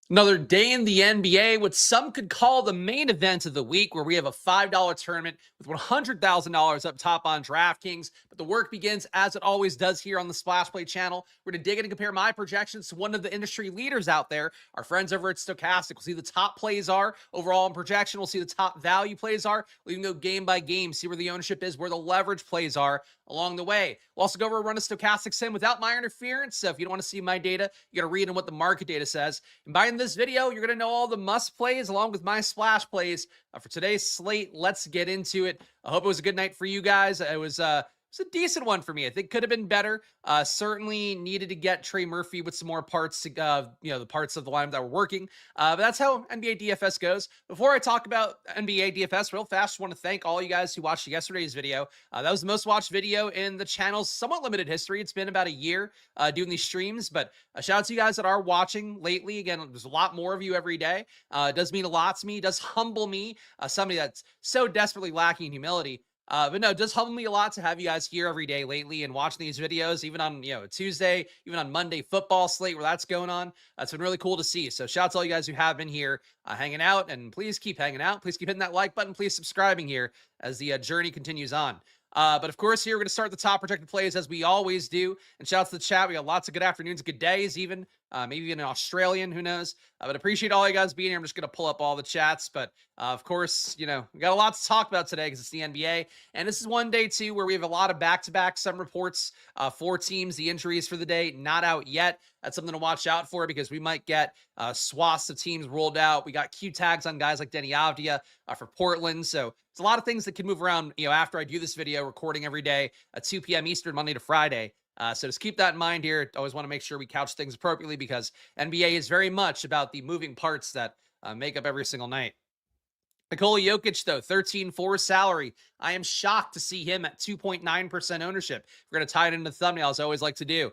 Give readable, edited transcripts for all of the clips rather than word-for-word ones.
Another day in the NBA, what some could call the main event of the week, where we have a $5 tournament with $100,000 up top on DraftKings. But the work begins, as it always does, here on the Splash Play channel. We're going to dig in and compare my projections to one of the industry leaders out there, our friends over at Stokastic. We'll see the top plays are overall in projection. We'll see the top value plays are. We can go game by game, see where the ownership is, where the leverage plays are along the way. We'll also go over a run of Stokastic sim without my interference. So if you don't want to see my data, you got to read in what the market data says. And by this video, you're going to know all the must plays along with my splash plays for today's slate. Let's get into it. I hope it was a good night for you guys. It was a decent one for me. I think could have been better. Certainly needed to get Trey Murphy with some more parts to, the parts of the lineup that were working. But that's how NBA DFS goes. Before I talk about NBA DFS real fast, just want to thank all you guys who watched yesterday's video. That was the most watched video in the channel's somewhat limited history. It's been about a year doing these streams, but shout out to you guys that are watching lately. Again, there's a lot more of you every day. It does mean a lot to me. It does humble me, somebody that's so desperately lacking in humility. But no, it does humble me a lot to have you guys here every day lately and watching these videos, even on, Tuesday, even on Monday football slate where that's going on. It's been really cool to see. So shout out to all you guys who have been here hanging out, and please keep hanging out. Please keep hitting that like button. Please subscribing here as the journey continues on. But of course, here we're going to start the top projected plays as we always do. And shout out to the chat. We got lots of good afternoons, good days, even maybe even an Australian, who knows. But appreciate all you guys being here. I'm just going to pull up all the chats. But of course, we got a lot to talk about today because it's the NBA. And this is one day, too, where we have a lot of back-to-back. Some reports, 4 teams, the injuries for the day, not out yet. That's something to watch out for because we might get swaths of teams rolled out. We got Q tags on guys like Denny Avdia for Portland. So it's a lot of things that can move around, after I do this video, recording every day at 2 p.m. Eastern, Monday to Friday. So just keep that in mind here. Always want to make sure we couch things appropriately because NBA is very much about the moving parts that make up every single night. Nikola Jokic, though, 13.4 salary. I am shocked to see him at 2.9% ownership. We're going to tie it into the thumbnail, as I always like to do.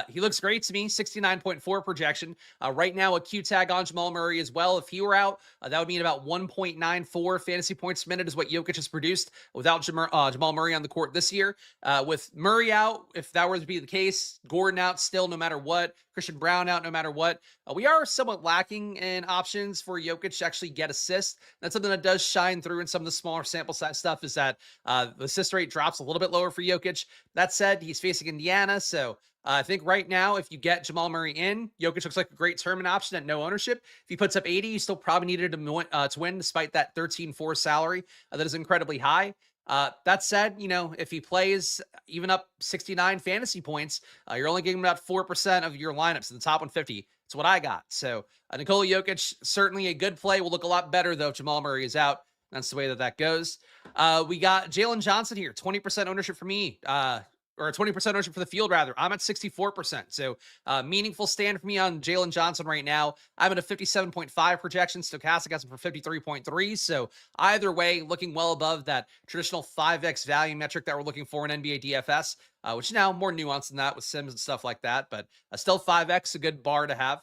He looks great to me, 69.4 projection. Right now, a Q tag on Jamal Murray as well. If he were out, that would mean about 1.94 fantasy points per minute is what Jokic has produced without Jamal Murray on the court this year. With Murray out, if that were to be the case, Gordon out still no matter what, Christian Brown out no matter what, we are somewhat lacking in options for Jokic to actually get assists. That's something that does shine through in some of the smaller sample size stuff, is that the assist rate drops a little bit lower for Jokic. That said, he's facing Indiana, so I think right now, if you get Jamal Murray in, Jokic looks like a great tournament option at no ownership. If he puts up 80, you still probably needed him to win despite that 13.4 salary that is incredibly high. That said, if he plays even up 69 fantasy points, you're only getting about 4% of your lineups in the top 150. It's what I got. So Nikola Jokic, certainly a good play. Will look a lot better, though, if Jamal Murray is out. That's the way that goes. We got Jalen Johnson here, 20% ownership for me. Or 20% ownership for the field, rather. I'm at 64%. So meaningful stand for me on Jalen Johnson right now. I'm at a 57.5 projection. Stokastic has him for 53.3. So either way, looking well above that traditional 5x value metric that we're looking for in NBA DFS, which is now more nuanced than that with Sims and stuff like that. But still 5x, a good bar to have.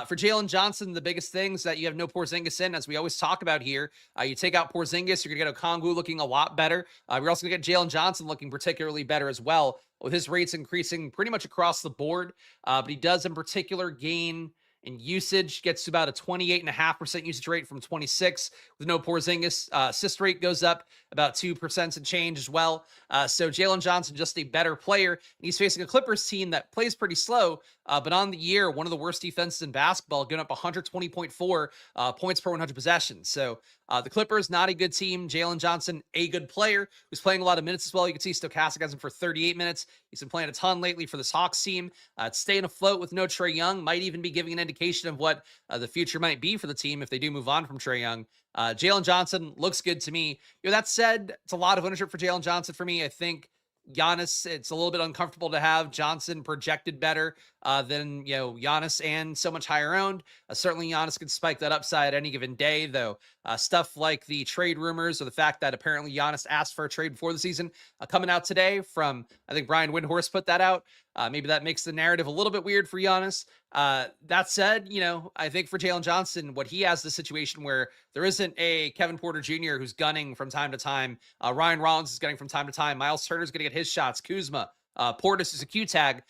For Jalen Johnson, the biggest thing is that you have no Porzingis in, as we always talk about here. You take out Porzingis, you're going to get Okongwu looking a lot better. You're also going to get Jalen Johnson looking particularly better as well, with his rates increasing pretty much across the board. But he does in particular gain in usage, gets to about a 28.5% usage rate from 26 with no Porzingis. Assist rate goes up about 2% and change as well. So Jalen Johnson, just a better player. And he's facing a Clippers team that plays pretty slow, but on the year, one of the worst defenses in basketball, giving up 120.4 points per 100 possessions. So the Clippers, not a good team. Jalen Johnson, a good player who's playing a lot of minutes as well. You can see Stokastic has him for 38 minutes. He's been playing a ton lately for this Hawks team. It's staying afloat with no Trae Young. Might even be giving an indication of what the future might be for the team if they do move on from Trae Young. Jalen Johnson looks good to me. That said, it's a lot of ownership for Jalen Johnson for me. I think Giannis, it's a little bit uncomfortable to have Johnson projected better than, Giannis, and so much higher owned. Certainly Giannis could spike that upside any given day, though. Stuff like the trade rumors or the fact that apparently Giannis asked for a trade before the season coming out today from, I think Brian Windhorst put that out. Maybe that makes the narrative a little bit weird for Giannis. That said, I think for Jalen Johnson, what he has the situation where there isn't a Kevin Porter Jr. who's gunning from time to time. Ryan Rollins is gunning from time to time. Miles Turner's going to get his shots. Kuzma, Portis is a Q tag.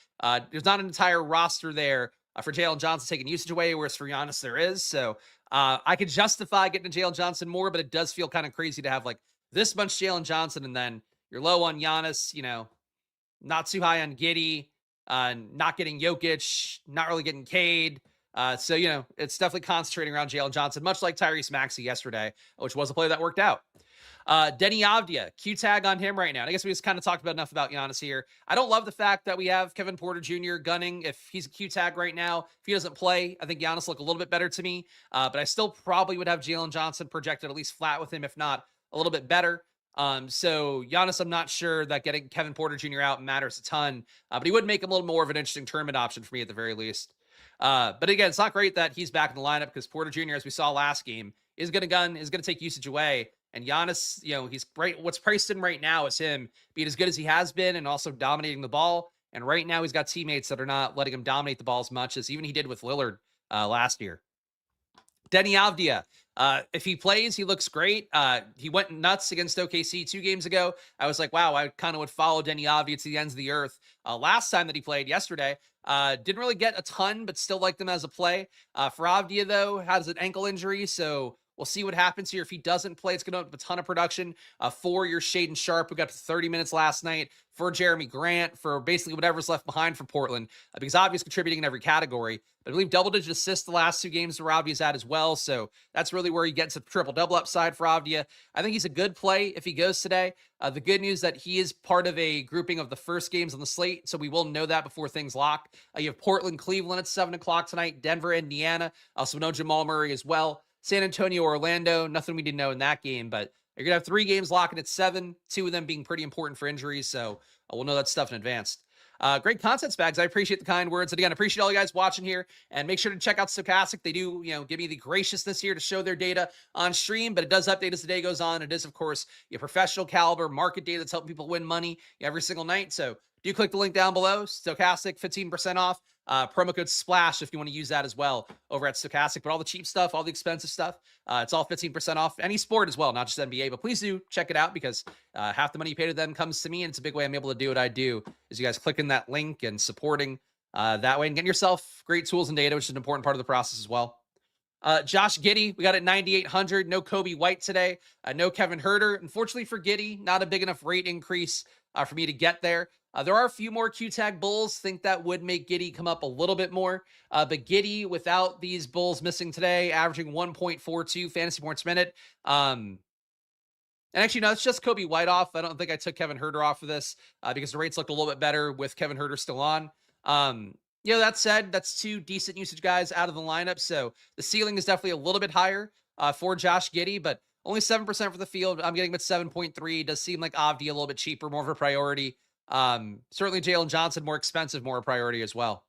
There's not an entire roster there for Jalen Johnson taking usage away, whereas for Giannis there is. So I could justify getting to Jalen Johnson more, but it does feel kind of crazy to have like this much Jalen Johnson and then you're low on Giannis, not too high on Giddey, not getting Jokic, not really getting Cade. So, it's definitely concentrating around Jalen Johnson, much like Tyrese Maxey yesterday, which was a play that worked out. Denny Avdia, Q tag on him right now. And I guess we just kind of talked about enough about Giannis here. I don't love the fact that we have Kevin Porter Jr. gunning. If he's a Q tag right now, if he doesn't play, I think Giannis look a little bit better to me. But I still probably would have Jalen Johnson projected at least flat with him, if not a little bit better. So Giannis, I'm not sure that getting Kevin Porter Jr. out matters a ton, but he would make him a little more of an interesting tournament option for me at the very least. But again, it's not great that he's back in the lineup because Porter Jr., as we saw last game, is going to gun, is going to take usage away. And Giannis, he's right. What's priced in right now is him being as good as he has been and also dominating the ball. And right now he's got teammates that are not letting him dominate the ball as much as even he did with Lillard last year. Denny Avdia, if he plays, he looks great. He went nuts against OKC 2 games ago. I was like, wow, I kind of would follow Denny Avdia to the ends of the earth. Last time that he played yesterday, didn't really get a ton, but still liked him as a play. For Avdia, though, has an ankle injury, so we'll see what happens here. If he doesn't play, it's going to open up a ton of production for your Shaedon Sharpe, who got to 30 minutes last night, for Jeremy Grant, for basically whatever's left behind for Portland, because Avdia's contributing in every category. But I believe double-digit assists the last 2 games where Avdia's at as well, so that's really where he gets a triple-double upside for Avdia. I think he's a good play if he goes today. The good news that he is part of a grouping of the first games on the slate, so we will know that before things lock. You have Portland, Cleveland at 7 o'clock tonight, Denver, Indiana, also no Jamal Murray as well. San Antonio, Orlando, nothing we didn't know in that game, but you're going to have 3 games locking at 7, 2 of them being pretty important for injuries, so we'll know that stuff in advance. Great content, Spags. I appreciate the kind words. And again, I appreciate all you guys watching here, and make sure to check out Stokastic. They do, give me the graciousness here to show their data on stream, but it does update as the day goes on. It is, of course, your professional caliber market data that's helping people win money every single night. So do click the link down below. Stokastic, 15% off. Promo code SPLASH if you want to use that as well over at Stokastic. But all the cheap stuff, all the expensive stuff, it's all 15% off. Any sport as well, not just NBA. But please do check it out because half the money you pay to them comes to me, and it's a big way I'm able to do what I do is you guys clicking that link and supporting that way and getting yourself great tools and data, which is an important part of the process as well. Josh Giddey, we got at 9,800. No Kobe White today. No Kevin Huerter. Unfortunately for Giddey, not a big enough rate increase for me to get there. There are a few more Q-tag bulls. Think that would make Giddey come up a little bit more. But Giddey, without these bulls missing today, averaging 1.42 fantasy points per minute. And actually, no, it's just Kobe White off. I don't think I took Kevin Huerter off of this because the rates looked a little bit better with Kevin Huerter still on. That said, that's 2 decent usage guys out of the lineup. So the ceiling is definitely a little bit higher for Josh Giddey, but only 7% for the field. I'm getting him at 7.3. Does seem like Avdi a little bit cheaper, more of a priority. Certainly Jalen Johnson, more expensive, more a priority as well.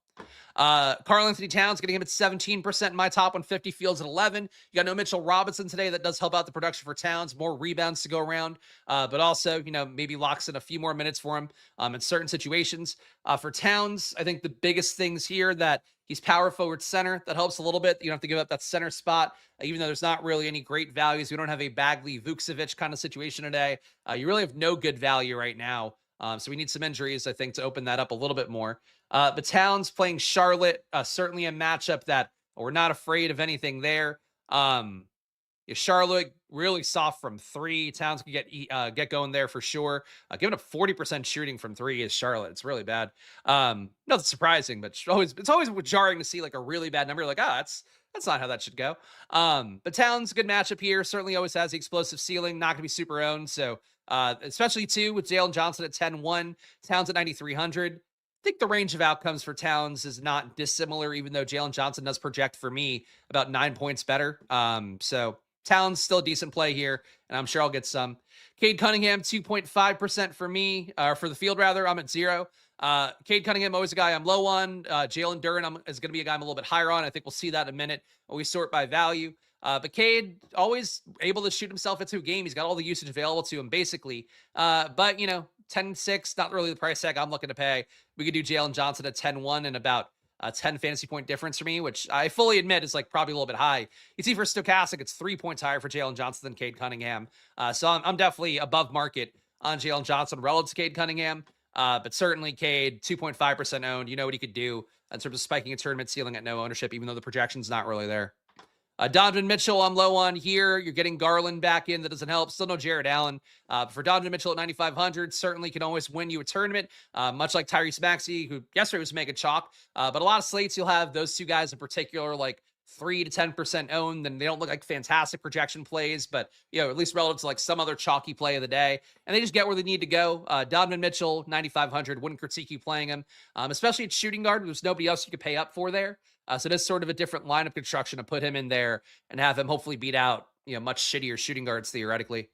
Karl-Anthony Towns getting him at 17% in my top 150, Fields at 11. You got no Mitchell Robinson today. That does help out the production for Towns, more rebounds to go around, but also, maybe locks in a few more minutes for him in certain situations. For Towns, I think the biggest things here that he's power forward center. That helps a little bit. You don't have to give up that center spot, even though there's not really any great values. We don't have a Bagley Vucevic kind of situation today. You really have no good value right now. So we need some injuries, I think, to open that up a little bit more. But Towns playing Charlotte, certainly a matchup that we're not afraid of anything there. Charlotte really soft from 3. Towns can get going there for sure. Giving up 40% shooting from 3 is Charlotte. It's really bad. Nothing surprising, but it's always jarring to see like a really bad number. You're like, that's not how that should go. But Towns, good matchup here. Certainly always has the explosive ceiling. Not going to be super owned. So especially too with Jalen Johnson at 10-1, Towns at 9,300. I think the range of outcomes for Towns is not dissimilar, even though Jalen Johnson does project for me about 9 points better. So Towns still a decent play here, and I'm sure I'll get some. Cade Cunningham, 2.5% for me, or for the field rather. I'm at 0. Cade Cunningham, always a guy I'm low on. Jalen Duren is going to be a guy I'm a little bit higher on. I think we'll see that in a minute when we sort by value. But Cade, always able to shoot himself into a game. He's got all the usage available to him, basically. But, 10-6, not really the price tag I'm looking to pay. We could do Jalen Johnson at 10-1 and about 10 fantasy point difference for me, which I fully admit is like probably a little bit high. You see for Stokastic, it's 3 points higher for Jalen Johnson than Cade Cunningham. So I'm definitely above market on Jalen Johnson relative to Cade Cunningham. But certainly Cade, 2.5% owned. You know what he could do in terms of spiking a tournament ceiling at no ownership, even though the projection's not really there. Donovan Mitchell, I'm low on here. You're getting Garland back in. That doesn't help. Still no Jared Allen. For Donovan Mitchell at 9,500, certainly can always win you a tournament, much like Tyrese Maxey, who yesterday was mega chalk. But a lot of slates, you'll have those two guys in particular, like 3 to 10% owned, and they don't look like fantastic projection plays, but, at least relative to like some other chalky play of the day. And they just get where they need to go. Donovan Mitchell, 9,500. Wouldn't critique you playing him, especially at shooting guard. There's nobody else you could pay up for there. So it is sort of a different lineup construction to put him in there and have him hopefully beat out, much shittier shooting guards theoretically.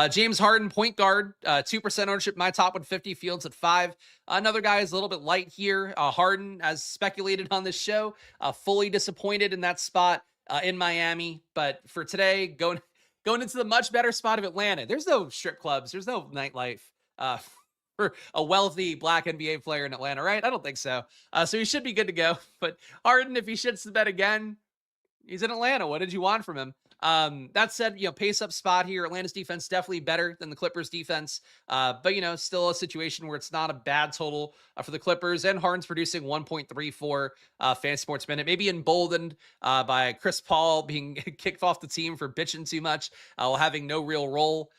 James Harden, point guard, 2% ownership, my top 150, Fields at 5. Another guy is a little bit light here. Harden, as speculated on this show, fully disappointed in that spot in Miami. But for today, going into the much better spot of Atlanta, there's no strip clubs, there's no nightlife. For a wealthy black NBA player in Atlanta, right? I don't think so. So he should be good to go. But Harden, if he shits the bed again, he's in Atlanta. What did you want from him? That said, pace up spot here. Atlanta's defense definitely better than the Clippers defense. But still a situation where it's not a bad total for the Clippers, and Harden's producing 1.34 fantasy sports minute, maybe emboldened by Chris Paul being kicked off the team for bitching too much while having no real role.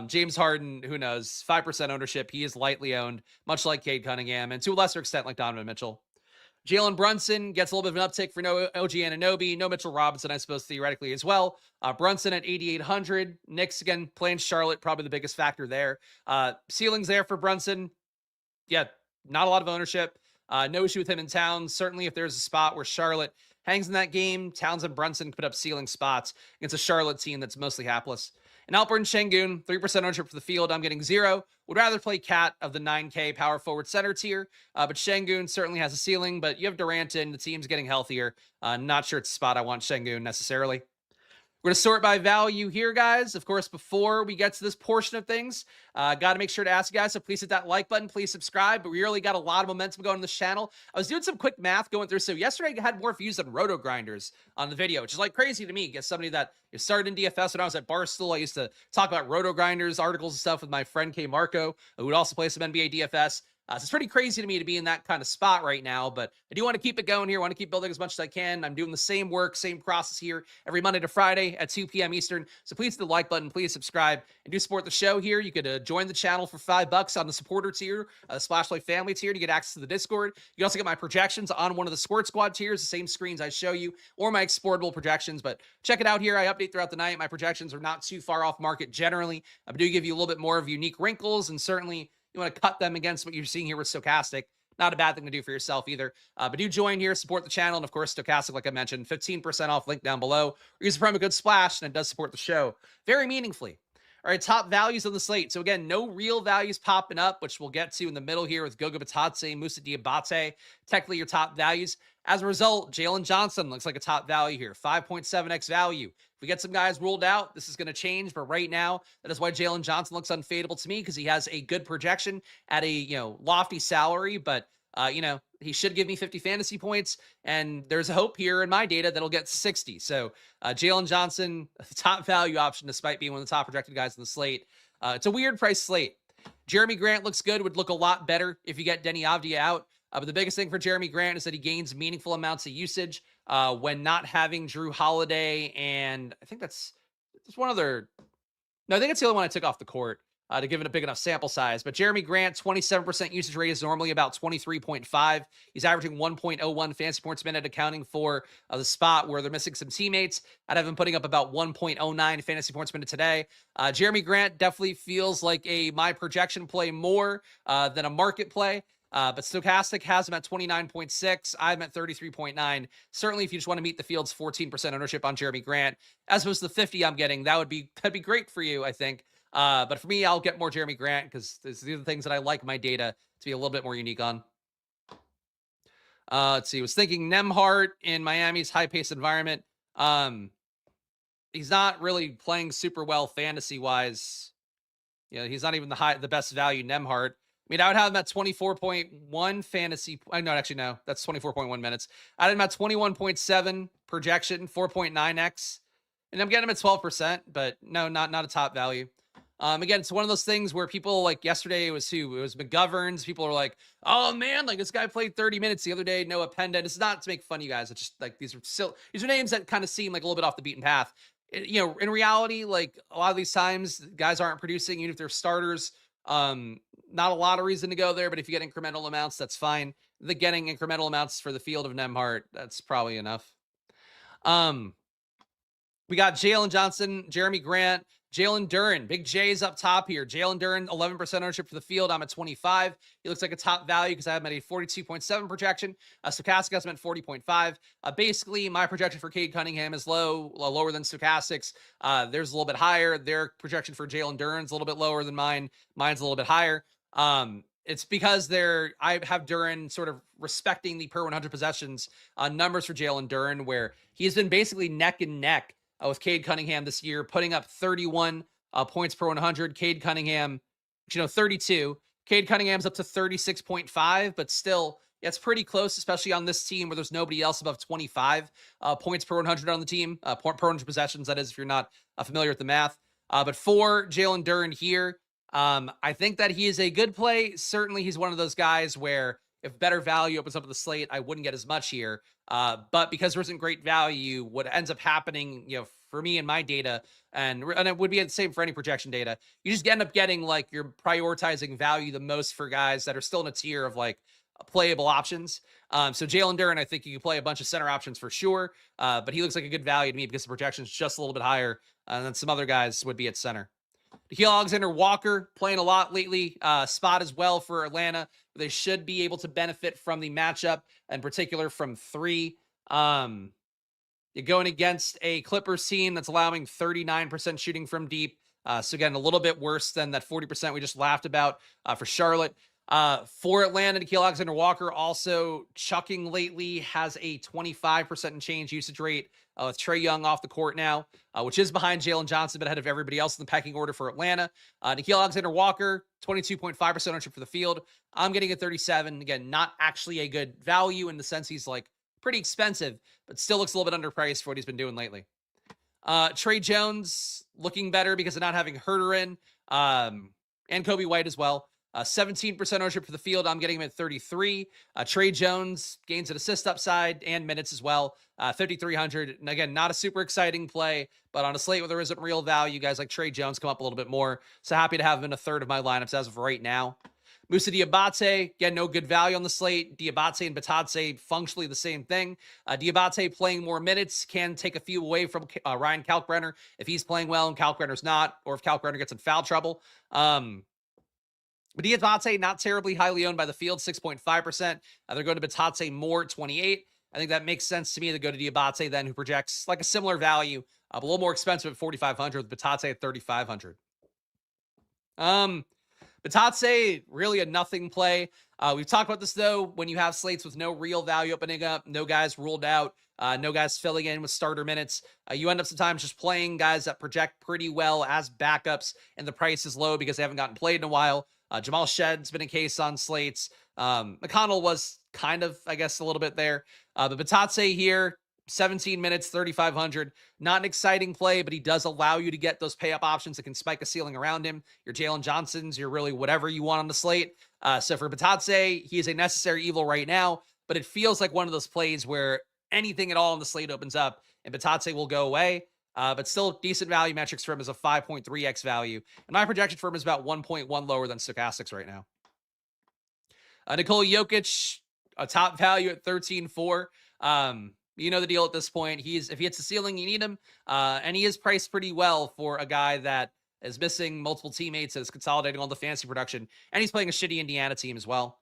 James Harden, who knows, 5% ownership. He is lightly owned, much like Cade Cunningham, and to a lesser extent, like Donovan Mitchell. Jalen Brunson gets a little bit of an uptick for no OG Anunoby, no Mitchell Robinson, I suppose, theoretically as well. Brunson at 8,800. Knicks, again, playing Charlotte, probably the biggest factor there. Ceilings there for Brunson. Yeah, not a lot of ownership. No issue with him in Towns. Certainly, if there's a spot where Charlotte hangs in that game, Towns and Brunson put up ceiling spots against a Charlotte team that's mostly hapless. And Alperen Şengün, 3% ownership for the field. I'm getting 0. Would rather play Cat of the 9K power forward center tier. But Şengün certainly has a ceiling, but you have Durant in. The team's getting healthier. Not sure it's a spot I want Şengün necessarily. We're going to sort by value here, guys. Of course, before we get to this portion of things, got to make sure to ask you guys, so please hit that like button, please subscribe. But we really got a lot of momentum going on this channel. I was doing some quick math going through. So yesterday I had more views than Roto Grinders on the video, which is like crazy to me. As somebody that started in DFS when I was at Barstool, I used to talk about Roto Grinders articles and stuff with my friend K Marco, who would also play some NBA DFS. So it's pretty crazy to me to be in that kind of spot right now, but I do want to keep it going here. I want to keep building as much as I can. I'm doing the same work, same process here every Monday to Friday at 2 p.m. Eastern. So please hit the like button, please subscribe, and do support the show here. You could join the channel for $5 on the supporter tier, the Splashlight family tier, to get access to the Discord. You can also get my projections on one of the Squirt Squad tiers, the same screens I show you, or my exportable projections. But check it out here. I update throughout the night. My projections are not too far off market generally. I do give you a little bit more of unique wrinkles, and certainly you want to cut them against what you're seeing here with Stokastic. Not a bad thing to do for yourself either. But do join here, support the channel, and of course, Stokastic, like I mentioned, 15% off, link down below. Or use the promo code SPLASH, and it does support the show very meaningfully. All right, top values on the slate. So again, no real values popping up, which we'll get to in the middle here with Goga Bitadze, Moussa Diabate, technically your top values. As a result, Jalen Johnson looks like a top value here, 5.7x value. If we get some guys ruled out, this is going to change, but right now, that is why Jalen Johnson looks unfadeable to me, because he has a good projection at a, lofty salary, but, he should give me 50 fantasy points, and there's a hope here in my data that'll get 60. So Jalen Johnson, the top value option, despite being one of the top projected guys in the slate. It's a weird price slate. Jeremy Grant looks good, would look a lot better if you get Denny Avdia out. But the biggest thing for Jeremy Grant is that he gains meaningful amounts of usage when not having Drew Holiday. And I think that's one other. No, I think it's the only one I took off the court to give it a big enough sample size. But Jeremy Grant, 27% usage rate is normally about 23.5. He's averaging 1.01 fantasy points a minute, accounting for the spot where they're missing some teammates. I'd have him putting up about 1.09 fantasy points a minute today. Jeremy Grant definitely feels like my projection play more than a market play. But Stokastic has him at 29.6. I'm at 33.9. Certainly, if you just want to meet the field's 14% ownership on Jeremy Grant, as opposed to the 50 I'm getting, that'd be great for you, I think. But for me, I'll get more Jeremy Grant because these are the things that I like my data to be a little bit more unique on. Let's see. I was thinking Nembhard in Miami's high-paced environment. He's not really playing super well fantasy-wise. He's not even the best value Nembhard. I mean, I would have him at 24.1 fantasy. No, actually, no. That's 24.1 minutes. I had him at 21.7 projection, 4.9x. And I'm getting him at 12%, but no, not a top value. Again, it's one of those things where people, like yesterday, it was who? It was McGoverns. People are like, oh man, like this guy played 30 minutes the other day. Noah Pendant. It's not to make fun of you guys. It's just like these are names that kind of seem like a little bit off the beaten path. In reality, like a lot of these times, guys aren't producing, even if they're starters. Not a lot of reason to go there, but if you get incremental amounts, that's fine. The getting incremental amounts for the field of Nemhart, that's probably enough. We got Jalen Johnson, Jeremy Grant, Jalen Duren. Big J's up top here. Jalen Duren, 11% ownership for the field. I'm at 25. He looks like a top value because I have him at a 42.7 projection. Stokastic has him at 40.5. Basically, my projection for Cade Cunningham is lower than Stokastic's. There's a little bit higher. Their projection for Jalen Duren's a little bit lower than mine. Mine's a little bit higher. It's because I have Duren sort of respecting the per 100 possessions numbers for Jalen Duren, where he's been basically neck and neck with Cade Cunningham this year, putting up 31 points per 100. Cade Cunningham, 32. Cade Cunningham's up to 36.5, but still, it's pretty close, especially on this team where there's nobody else above 25 points per 100 on the team, per 100 possessions, that is, if you're not familiar with the math. But for Jalen Duren here, I think that he is a good play. Certainly, he's one of those guys where if better value opens up the slate, I wouldn't get as much here. But because there isn't great value, what ends up happening, for me and my data, and it would be the same for any projection data, you just end up getting like you're prioritizing value the most for guys that are still in a tier of like playable options. So Jalen Duren, I think you can play a bunch of center options for sure, but he looks like a good value to me because the projection is just a little bit higher than some other guys would be at center. Nickeil Alexander-Walker playing a lot lately, spot as well for Atlanta. They should be able to benefit from the matchup, in particular from three. You're going against a Clippers team that's allowing 39% shooting from deep. So again, a little bit worse than that 40% we just laughed about for Charlotte. For Atlanta, Nickeil Alexander-Walker also chucking lately, has a 25% and change usage rate with Trae Young off the court now, which is behind Jalen Johnson, but ahead of everybody else in the pecking order for Atlanta. Nickeil Alexander-Walker, 22.5% ownership for the field. I'm getting a 37. Again, not actually a good value in the sense he's like pretty expensive, but still looks a little bit underpriced for what he's been doing lately. Trey Jones looking better because of not having Herter in, and Kobe White as well. 17% ownership for the field. I'm getting him at 33. Trey Jones gains an assist upside and minutes as well. 5,300. And again, not a super exciting play, but on a slate where there isn't real value, guys like Trey Jones come up a little bit more. So happy to have him in a third of my lineups as of right now. Moussa Diabate, again, no good value on the slate. Diabate and Batatse, functionally the same thing. Diabate playing more minutes can take a few away from Ryan Kalkbrenner if he's playing well and Kalkbrenner's not, or if Kalkbrenner gets in foul trouble. But Diabate, not terribly highly owned by the field, 6.5%. They're going to Batatse more, 28. I think that makes sense to me to go to Diabate then, who projects like a similar value, a little more expensive at 4,500, with Batatse at 3,500. Batatse, really a nothing play. We've talked about this, though, when you have slates with no real value opening up, no guys ruled out, no guys filling in with starter minutes. You end up sometimes just playing guys that project pretty well as backups, and the price is low because they haven't gotten played in a while. Jamal Shedd's been a case on slates. McConnell was kind of, I guess, a little bit there. But Batatse here, 17 minutes, 3,500. Not an exciting play, but he does allow you to get those pay-up options that can spike a ceiling around him. Your Jalen Johnsons, you're really whatever you want on the slate. So for Batatse, he is a necessary evil right now, but it feels like one of those plays where anything at all on the slate opens up and Batatse will go away. But still decent value metrics for him is a 5.3x value. And my projection for him is about 1.1 lower than Stokastic's right now. Nikola Jokic, a top value at 13.4. You know the deal at this point. If he hits the ceiling, you need him. And he is priced pretty well for a guy that is missing multiple teammates and is consolidating all the fantasy production. And he's playing a shitty Indiana team as well.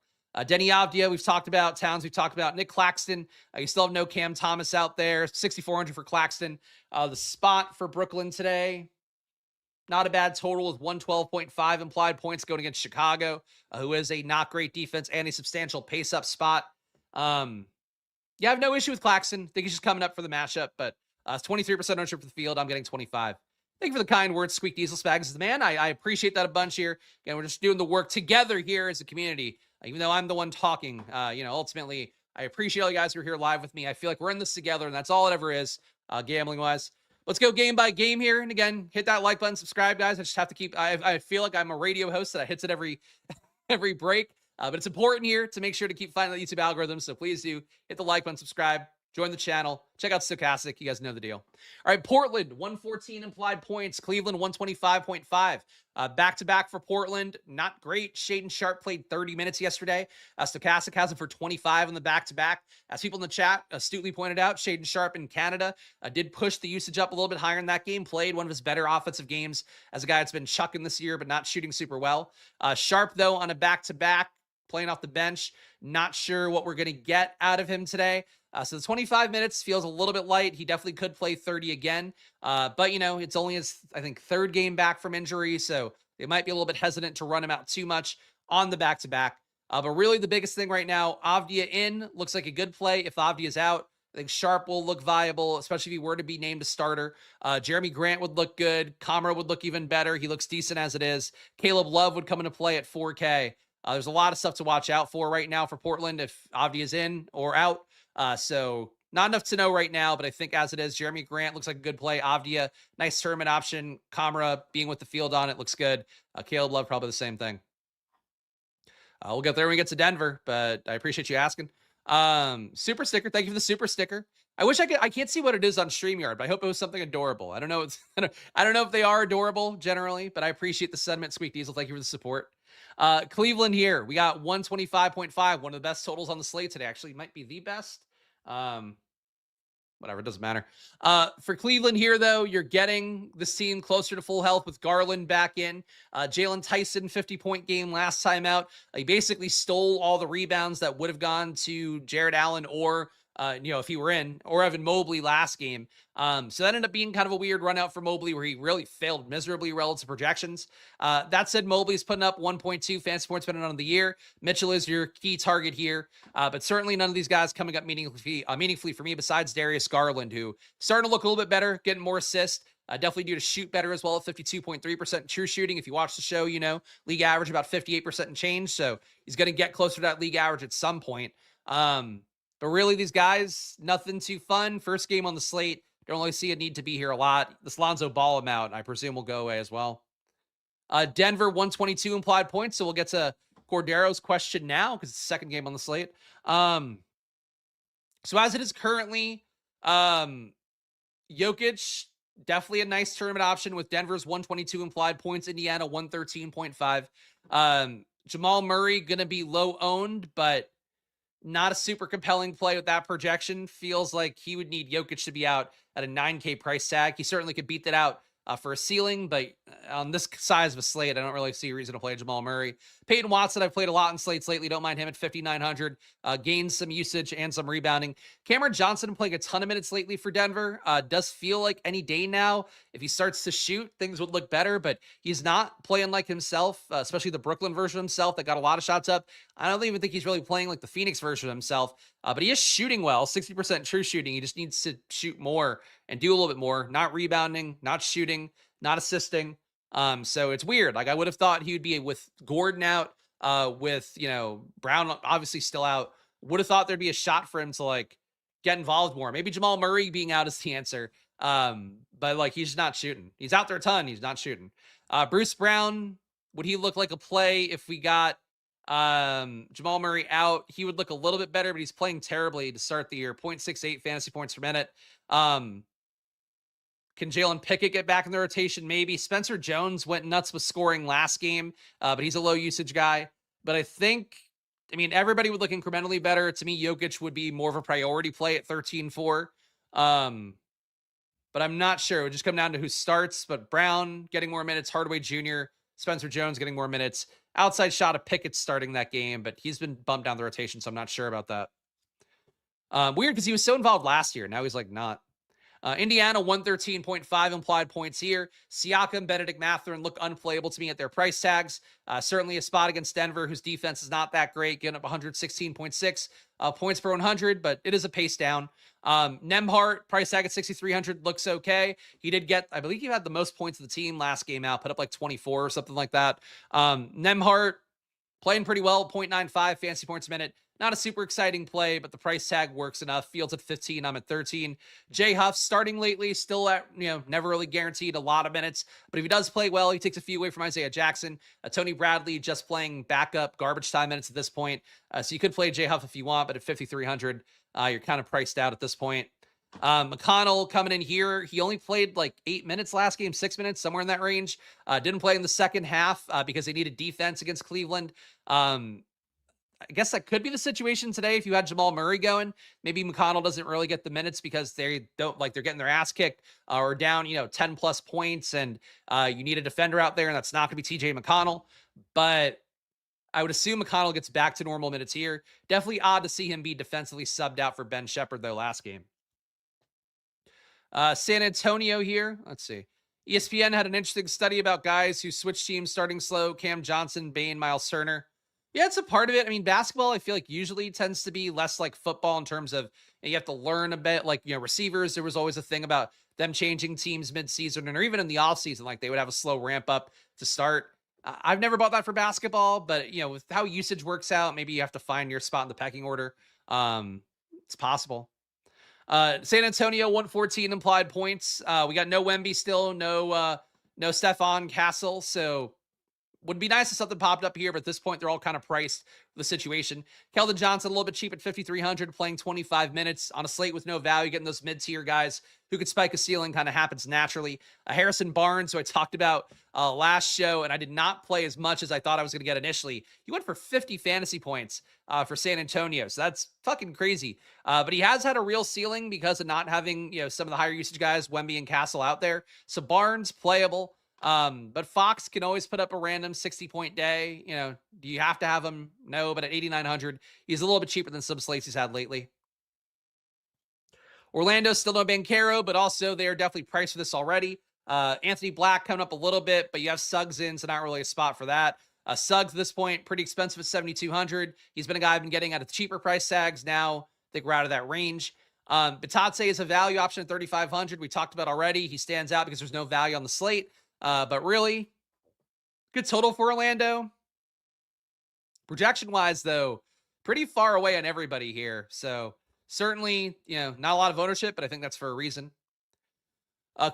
Denny Avdia, we've talked about. Towns, we've talked about. Nick Claxton, you still have no Cam Thomas out there. 6,400 for Claxton. The spot for Brooklyn today, not a bad total with 112.5 implied points going against Chicago, who is a not great defense and a substantial pace-up spot. Yeah, I have no issue with Claxton. I think he's just coming up for the matchup, but 23% ownership for the field. I'm getting 25. Thank you for the kind words, Squeak Diesel. Spags is the man. I appreciate that a bunch here. Again, we're just doing the work together here as a community. Even though I'm the one talking, ultimately, I appreciate all you guys who are here live with me. I feel like we're in this together, and that's all it ever is, gambling-wise. let's go game by game here. And again, hit that like button, subscribe, guys. I just have to keep, I feel like I'm a radio host that hits it every break. But it's important here to make sure to keep finding the YouTube algorithm. So please do hit the like button, subscribe, join the channel, check out Stokastic. You guys know the deal. All right, Portland, 114 implied points. Cleveland, 125.5. Back-to-back for Portland, not great. Shaedon Sharpe played 30 minutes yesterday. Stokastic has him for 25 on the back-to-back. As people in the chat astutely pointed out, Shaedon Sharpe in Canada did push the usage up a little bit higher in that game, played one of his better offensive games as a guy that's been chucking this year but not shooting super well. Sharpe, though, on a back-to-back, playing off the bench. Not sure what we're going to get out of him today. So the 25 minutes feels a little bit light. He definitely could play 30 again. But, it's only his, I think, third game back from injury. So they might be a little bit hesitant to run him out too much on the back-to-back. But really the biggest thing right now, Avdia in, looks like a good play. If Avdia's out, I think Sharpe will look viable, especially if he were to be named a starter. Jeremy Grant would look good. Comra would look even better. He looks decent as it is. Caleb Love would come into play at 4K. There's a lot of stuff to watch out for right now for Portland if Avdia's in or out. So not enough to know right now, but I think as it is, Jeremy Grant looks like a good play. Avdia, nice tournament option. Comra being with the field on it looks good. Caleb Love, probably the same thing. We'll get there when we get to Denver, but I appreciate you asking. Super sticker. Thank you for the super sticker. I wish I can't see what it is on StreamYard, but I hope it was something adorable. I don't know. I don't know if they are adorable generally, but I appreciate the sentiment. Squeak Diesel, thank you for the support. Cleveland here. We got 125.5, one of the best totals on the slate today. Actually, might be the best. Whatever, it doesn't matter. For Cleveland here, though, you're getting this team closer to full health with Garland back in. Jalen Tyson, 50-point game last time out. He basically stole all the rebounds that would have gone to Jared Allen or if he were in, or Evan Mobley last game. So that ended up being kind of a weird run out for Mobley where he really failed miserably relative to projections. That said, Mobley's putting up 1.2 fantasy points per on the year. Mitchell is your key target here, but certainly none of these guys coming up meaningfully for me besides Darius Garland, who starting to look a little bit better, getting more assists. Definitely due to shoot better as well at 52.3% true shooting. If you watch the show, league average about 58% and change. So he's going to get closer to that league average at some point. But really, these guys, nothing too fun. First game on the slate. Don't really see a need to be here a lot. This Lonzo Ball amount, I presume, will go away as well. Denver, 122 implied points. So we'll get to Cordero's question now because it's the second game on the slate. So as it is currently, Jokic, definitely a nice tournament option with Denver's 122 implied points. Indiana, 113.5. Jamal Murray, going to be low owned, but not a super compelling play with that projection. Feels like he would need Jokic to be out at a 9K price tag. He certainly could beat that out for a ceiling, but on this size of a slate, I don't really see a reason to play Jamal Murray. Peyton Watson, I've played a lot in slates lately. Don't mind him at 5,900. Gains some usage and some rebounding. Cameron Johnson playing a ton of minutes lately for Denver. Does feel like any day now, if he starts to shoot, things would look better, but he's not playing like himself, especially the Brooklyn version of himself that got a lot of shots up. I don't even think he's really playing like the Phoenix version of himself, but he is shooting well, 60% true shooting. He just needs to shoot more and do a little bit more, not rebounding, not shooting, not assisting. So it's weird. Like I would have thought he would be with Gordon out, with, Brown obviously still out. Would have thought there'd be a shot for him to like get involved more. Maybe Jamal Murray being out is the answer. But like, he's just not shooting. He's out there a ton. He's not shooting. Bruce Brown, would he look like a play if we got, Jamal Murray out? He would look a little bit better, but he's playing terribly to start the year. 0.68 fantasy points per minute. Can Jalen Pickett get back in the rotation? Maybe. Spencer Jones went nuts with scoring last game, but he's a low usage guy. But everybody would look incrementally better. To me, Jokic would be more of a priority play at 13-4. But I'm not sure. It would just come down to who starts. But Brown getting more minutes, Hardaway Jr., Spencer Jones getting more minutes. Outside shot of Pickett starting that game, but he's been bumped down the rotation, so I'm not sure about that. Weird because he was so involved last year. Now he's like not. Indiana, 113.5 implied points here. Siakam, Benedict Mathurin look unplayable to me at their price tags. Certainly a spot against Denver, whose defense is not that great, getting up 116.6 points per 100, but it is a pace down. Nembhard, price tag at 6,300, looks okay. He did get, I believe he had the most points of the team last game out, put up like 24 or something like that. Nembhard playing pretty well, 0.95 fantasy points a minute. Not a super exciting play, but the price tag works enough. Fields at 15, I'm at 13. Jay Huff starting lately, still at, never really guaranteed a lot of minutes. But if he does play well, he takes a few away from Isaiah Jackson. Tony Bradley just playing backup garbage time minutes at this point. So you could play Jay Huff if you want, but at 5,300, you're kind of priced out at this point. McConnell coming in here. He only played like 8 minutes last game, 6 minutes, somewhere in that range. Didn't play in the second half because they needed defense against Cleveland. I guess that could be the situation today if you had Jamal Murray going. Maybe McConnell doesn't really get the minutes because they don't they're getting their ass kicked or down, 10 plus points, and you need a defender out there, and that's not going to be TJ McConnell. But I would assume McConnell gets back to normal minutes here. Definitely odd to see him be defensively subbed out for Ben Shepherd though last game. San Antonio here. Let's see. ESPN had an interesting study about guys who switch teams starting slow. Cam Johnson, Bane, Miles Turner. Yeah, it's a part of it. I mean, basketball, I feel like usually tends to be less like football in terms of you have to learn a bit. Like, receivers, there was always a thing about them changing teams mid-season or even in the offseason. Like, they would have a slow ramp up to start. I've never bought that for basketball, but, with how usage works out, maybe you have to find your spot in the pecking order. It's possible. San Antonio, 114 implied points. We got no Wemby still, no Stephon Castle, so would be nice if something popped up here, but at this point, they're all kind of priced for the situation. Keldon Johnson, a little bit cheap at 5,300, playing 25 minutes on a slate with no value, getting those mid-tier guys who could spike a ceiling kind of happens naturally. Harrison Barnes, who I talked about last show, and I did not play as much as I thought I was going to get initially. He went for 50 fantasy points for San Antonio, so that's fucking crazy. But he has had a real ceiling because of not having, some of the higher usage guys, Wemby and Castle out there. So Barnes, playable. But Fox can always put up a random 60-point day. Do you have to have him? No, but at 8,900, he's a little bit cheaper than some slates he's had lately. Orlando, still no Banchero, but also they are definitely priced for this already. Anthony Black coming up a little bit, but you have Suggs in, so not really a spot for that. Suggs at this point, pretty expensive at 7,200. He's been a guy I've been getting at a cheaper price tags. Now I think we're out of that range. Batatse is a value option at 3,500. We talked about already. He stands out because there's no value on the slate. But really, good total for Orlando. Projection-wise, though, pretty far away on everybody here. So certainly, not a lot of ownership, but I think that's for a reason.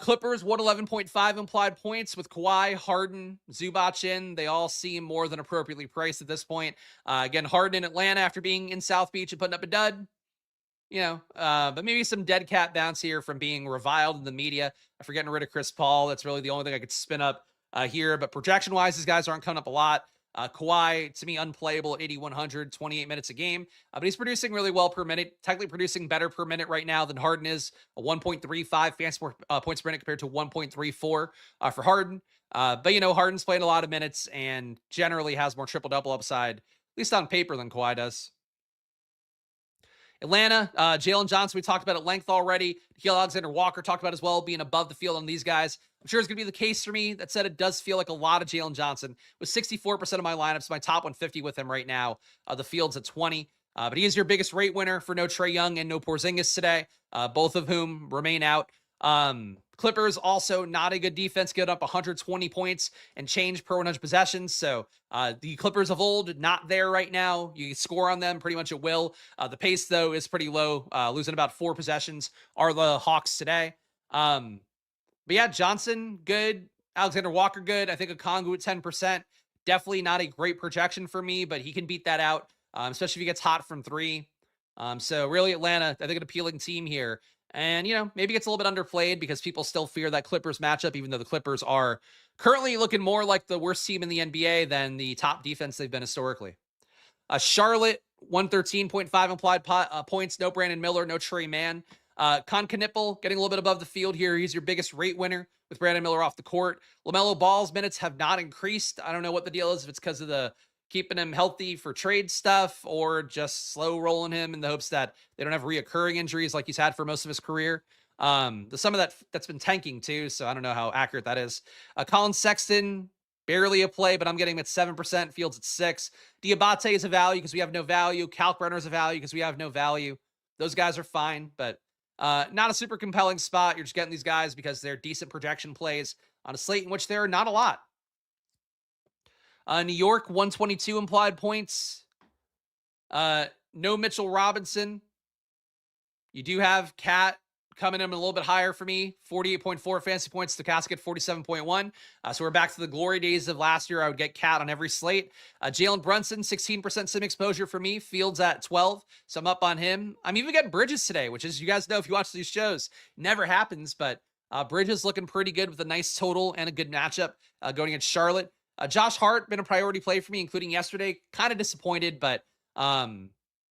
Clippers, 111.5 implied points with Kawhi, Harden, Zubac in. They all seem more than appropriately priced at this point. Again, Harden in Atlanta after being in South Beach and putting up a dud. But maybe some dead cat bounce here from being reviled in the media for getting rid of Chris Paul. That's really the only thing I could spin up here. But projection-wise, these guys aren't coming up a lot. Kawhi, to me, unplayable at 8,100, 28 minutes a game. But he's producing really well per minute, technically producing better per minute right now than Harden is. A 1.35 fantasy points per minute compared to 1.34 for Harden. But, Harden's playing a lot of minutes and generally has more triple-double upside, at least on paper, than Kawhi does. Atlanta, Jalen Johnson, we talked about at length already. Nikhil Alexander-Walker talked about as well, being above the field on these guys. I'm sure it's going to be the case for me. That said, it does feel like a lot of Jalen Johnson. With 64% of my lineups, my top 150 with him right now. The field's at 20. But he is your biggest rate winner for no Trae Young and no Porzingis today, both of whom remain out. Clippers also not a good defense, get up 120 points and change per 100 possessions. So the Clippers of old, not there right now. You score on them pretty much at will. The pace, though, is pretty low, losing about 4 possessions are the Hawks today. But yeah, Johnson, good. Alexander Walker, good. I think Okongwu at 10%. Definitely not a great projection for me, but he can beat that out, especially if he gets hot from 3. So really Atlanta, I think an appealing team here. And, maybe gets a little bit underplayed because people still fear that Clippers matchup, even though the Clippers are currently looking more like the worst team in the NBA than the top defense they've been historically. Charlotte, 113.5 implied points. No Brandon Miller, no Trey Mann. Con Knipple getting a little bit above the field here. He's your biggest rate winner with Brandon Miller off the court. LaMelo Ball's minutes have not increased. I don't know what the deal is, if it's because of the keeping him healthy for trade stuff or just slow rolling him in the hopes that they don't have reoccurring injuries like he's had for most of his career. Some of that's been tanking too, so I don't know how accurate that is. Colin Sexton, barely a play, but I'm getting him at 7%, Fields at 6. Diabate is a value because we have no value. Kalkbrenner is a value because we have no value. Those guys are fine, but not a super compelling spot. You're just getting these guys because they're decent projection plays on a slate in which there are not a lot. New York, 122 implied points. No Mitchell Robinson. You do have Cat coming in a little bit higher for me, 48.4 fantasy points, Stokastic 47.1. So we're back to the glory days of last year. I would get Cat on every slate. Jalen Brunson, 16% sim exposure for me. Fields at 12, so I'm up on him. I'm even getting Bridges today, which is, you guys know if you watch these shows, never happens, but Bridges looking pretty good with a nice total and a good matchup going against Charlotte. Josh Hart, been a priority play for me, including yesterday. Kind of disappointed, but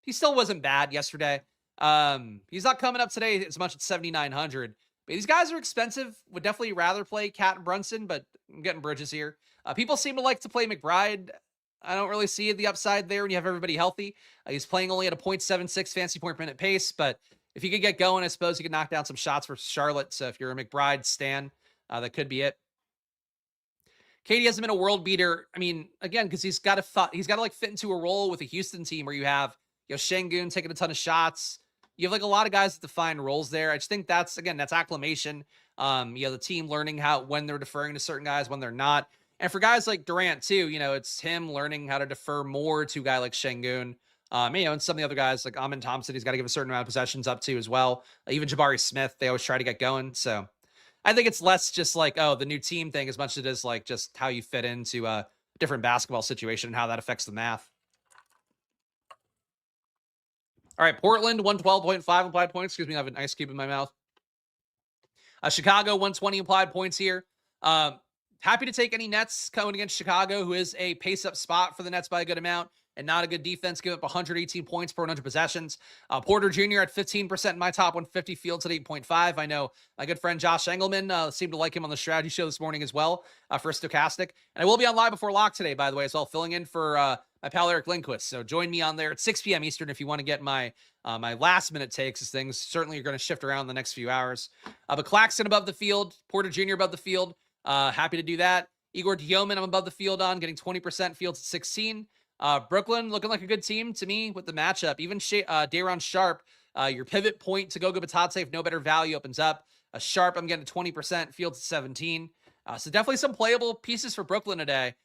he still wasn't bad yesterday. He's not coming up today as much as 7,900. But these guys are expensive. Would definitely rather play Cat and Brunson, but I'm getting Bridges here. People seem to like to play McBride. I don't really see the upside there when you have everybody healthy. He's playing only at a 0.76 fantasy point per minute pace, but if he could get going, I suppose he could knock down some shots for Charlotte. So if you're a McBride stan, that could be it. Katie hasn't been a world beater. I mean, again, because he's got to like fit into a role with a Houston team where you have, Şengün taking a ton of shots. You have like a lot of guys that define roles there. I just think that's acclimation. The team learning when they're deferring to certain guys, when they're not. And for guys like Durant too, it's him learning how to defer more to a guy like Şengün. And some of the other guys like Amin Thompson, he's got to give a certain amount of possessions up to as well. Even Jabari Smith, they always try to get going. So I think it's less just like, the new team thing as much as it is like just how you fit into a different basketball situation and how that affects the math. All right, Portland, 112.5 implied points. Excuse me, I have an ice cube in my mouth. Chicago, 120 implied points here. Happy to take any Nets going against Chicago, who is a pace-up spot for the Nets by a good amount and not a good defense. Give up 118 points per 100 possessions. Porter Jr. at 15% in my top 150. Fields at 8.5. I know my good friend Josh Engelman seemed to like him on the strategy show this morning as well for Stokastic. And I will be on live before lock today, by the way, as well, filling in for my pal Eric Lindquist. So join me on there at 6 p.m. Eastern if you want to get my my last-minute takes as things certainly are going to shift around the next few hours. But Claxton above the field. Porter Jr. above the field. Happy to do that. Igor Dioman, I'm above the field on, getting 20%. Fields at 16. Brooklyn looking like a good team to me with the matchup. Even Day'Ron Sharp, your pivot point to Goga Batadze, if no better value opens up. Sharp, I'm getting 20%. Fields at 17. So definitely some playable pieces for Brooklyn today,